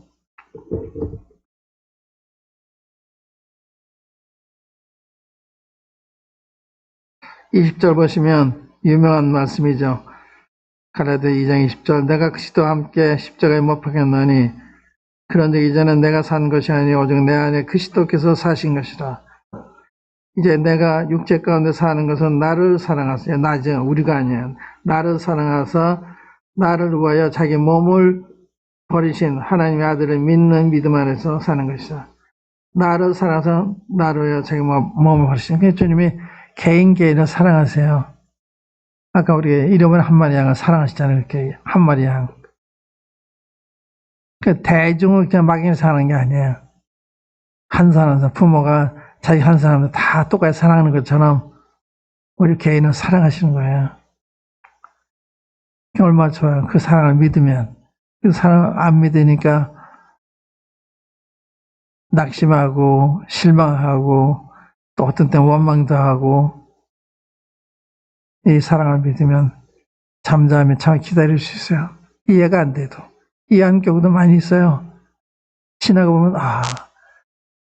20절 보시면 유명한 말씀이죠. 갈라디아 2장 20절 내가 그리스도와 함께 십자가에 못 박혔나니 그런즉 이제는 내가 산 것이 아니 오직 내 안에 그리스도께서 사신 것이라. 이제 내가 육체 가운데 사는 것은 나를 사랑하세요. 나죠. 우리가 아니에요. 나를 사랑하사 나를 위하여 자기 몸을 버리신 하나님의 아들을 믿는 믿음 안에서 사는 것이다. 나를 사랑하사 나를 위하여 자기 몸을 버리신. 그러니까 주님이 개인을 사랑하세요. 아까 우리 이름은 한 마리 양을 사랑하시잖아요. 이렇게 한 마리 양. 그 대중을 그냥 막연히 사랑하는 게 아니에요. 한 사람, 부모가 자기 한 사람을 다 똑같이 사랑하는 것처럼 우리 개인을 사랑하시는 거예요. 얼마나 좋아요. 그 사랑을 믿으면. 그 사랑을 안 믿으니까 낙심하고 실망하고 또 어떤 때는 원망도 하고 이 사랑을 믿으면 잠잠히 참 기다릴 수 있어요. 이해가 안 돼도. 이해한 경우도 많이 있어요. 지나고 보면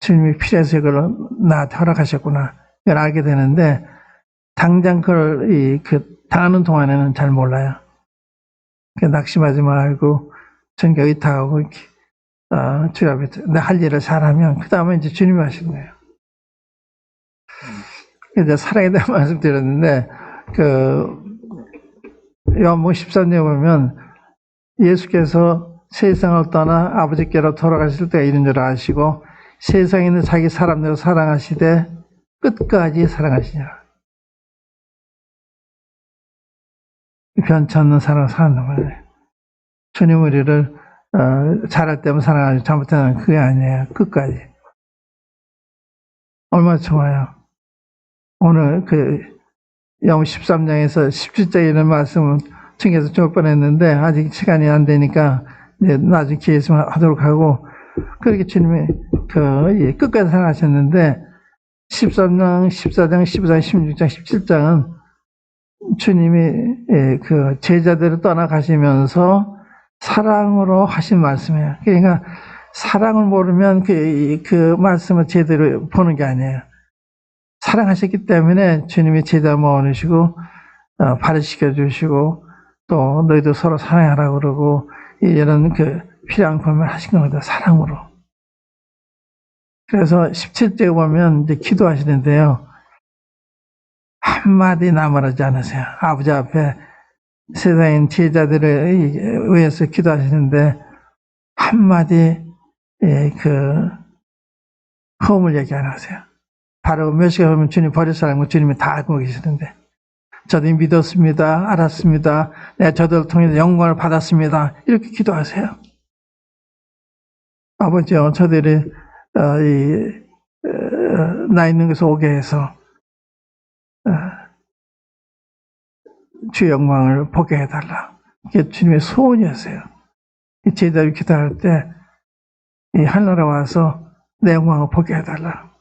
주님이 필요해서 이걸 나한테 허락하셨구나 이걸 알게 되는데 당장 그걸 당하는 동안에는 잘 몰라요. 낙심하지 말고 주님께 의탁하고 주님 앞에 내 할 일을 잘하면 그 다음에 이제 주님이 하시는 거예요. 이제 사랑에 대한 말씀 드렸는데 요한복음 13장에 보면 예수께서 세상을 떠나 아버지께로 돌아가실 때가 이른 줄 아시고 세상에 있는 자기 사람들을 사랑하시되 끝까지 사랑하시니라. 변치 않는 사랑을 사랑한단 말이에요. 주님 우리를 잘할 때만 사랑하지 잘못하면 그게 아니에요. 끝까지. 얼마나 좋아요. 오늘 요한복음 13장에서 17장에 이런 말씀을 챙겨서 줄 뻔했는데 아직 시간이 안 되니까 나중에 기회 있으면 하도록 하고 그렇게 주님이 끝까지 사랑하셨는데 13장, 14장, 15장, 16장, 17장은 주님이 제자들을 떠나가시면서 사랑으로 하신 말씀이에요. 그러니까 사랑을 모르면 그 말씀을 제대로 보는 게 아니에요. 사랑하셨기 때문에 주님이 제자 모으시고 발휘시켜 주시고 또 너희도 서로 사랑하라고 그러고 이런 그 필요한 권면을 하신 겁니다. 사랑으로. 그래서 17절에 보면 이제 기도하시는데요. 한마디 나무라지 않으세요. 아버지 앞에 세상인 제자들에 의해서 기도하시는데 한마디 그 허물 얘기 안 하세요. 바로 몇 시간 후면 주님 버릴 사람은 주님이 다 알고 계시는데 저도 믿었습니다. 알았습니다. 저들을 통해서 영광을 받았습니다. 이렇게 기도하세요. 아버지요, 저들이 나 있는 곳에 오게 해서 주의 영광을 보게 해달라. 이게 주님의 소원이었어요. 제자들이 기도할 때 이 하늘에 와서 내 영광을 보게 해달라.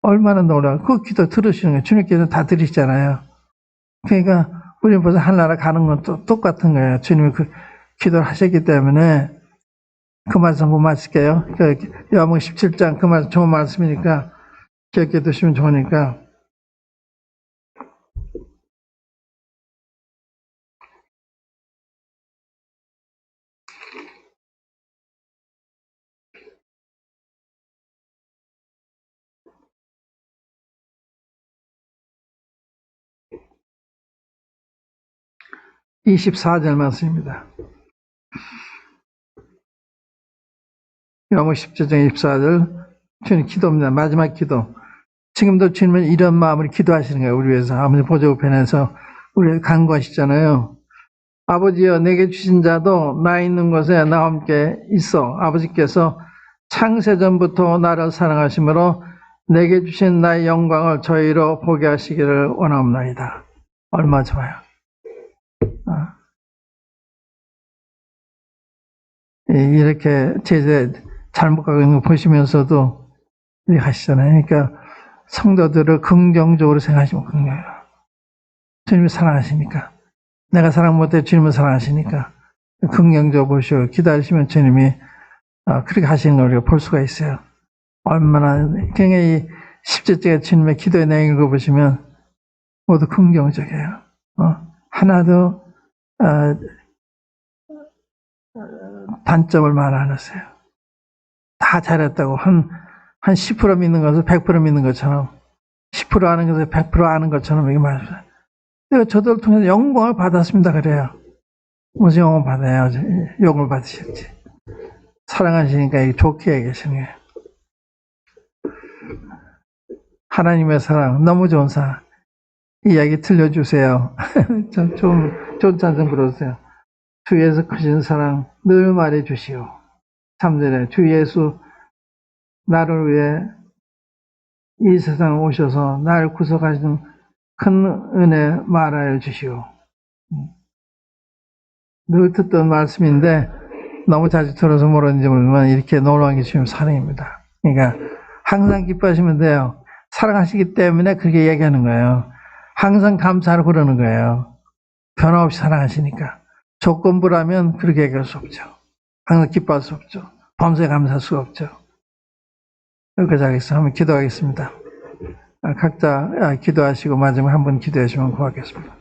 얼마나 놀라워. 그 기도 들으시는 거예요. 주님께서 다 들으시잖아요. 그러니까 우리는 벌써 하늘나라 가는 건 또 똑같은 거예요. 주님이 그 기도를 하셨기 때문에 그 말씀 한번 마칠게요. 요한복음 17장 그 말씀 좋은 말씀이니까 기억해 두시면 좋으니까. (24절) 말씀입니다. 요한복음 17장 24절 주님 기도입니다. 마지막 기도. 지금도 주님은 이런 마음으로 기도하시는 거예요. 우리 위해서 아버지 보좌우편에서 우리 간구하시잖아요. 아버지여 내게 주신 자도 나 있는 곳에 나와 함께 있어. 아버지께서 창세전부터 나를 사랑하심으로 내게 주신 나의 영광을 저희로 보게 하시기를 원하옵나이다. 얼마 좋아요. 이렇게 제재 잘못 가고 있는 거 보시면서도 이렇게 하시잖아요. 그러니까 성도들을 긍정적으로 생각하시면 긍정해요. 주님이 사랑하시니까. 내가 사랑 못해 주님을 사랑하시니까 긍정적으로 보시고 기다리시면 주님이 그렇게 하시는 걸 우리가 볼 수가 있어요. 얼마나 굉장히 10절째 주님의 기도의 내용 읽어보시면 모두 긍정적이에요. 하나도 단점을 말 안 하세요. 다 잘했다고 한 10% 믿는 것을 100% 믿는 것처럼 10% 아는 것을 100% 아는 것처럼 이렇게 말합니다. 내가 저들을 통해서 영광을 받았습니다. 그래요. 무슨 영광을 받아요? 욕을 받으셨지. 사랑하시니까 좋게 얘기하시는 거예요. 하나님의 사랑, 너무 좋은 사랑. 이 이야기 들려주세요. 좋은 찬송 불러주세요. 주 예수 크신 사랑 늘 말해주시오. 3절에 주 예수 나를 위해 이 세상에 오셔서 나를 구속하시는 큰 은혜 말하여 주시오. 늘 듣던 말씀인데 너무 자주 들어서 모르는지 모르지만 이렇게 놀라운 게 주님 사랑입니다. 그러니까 항상 기뻐하시면 돼요. 사랑하시기 때문에 그렇게 얘기하는 거예요. 항상 감사를 그러는 거예요. 변함없이 사랑하시니까. 조건부라면 그렇게 얘기할 수 없죠. 항상 기뻐할 수 없죠. 범사에 감사할 수 없죠. 여기까지 하겠습니다. 한번 기도하겠습니다. 각자 기도하시고 마지막에 한 번 기도하시면 고맙겠습니다.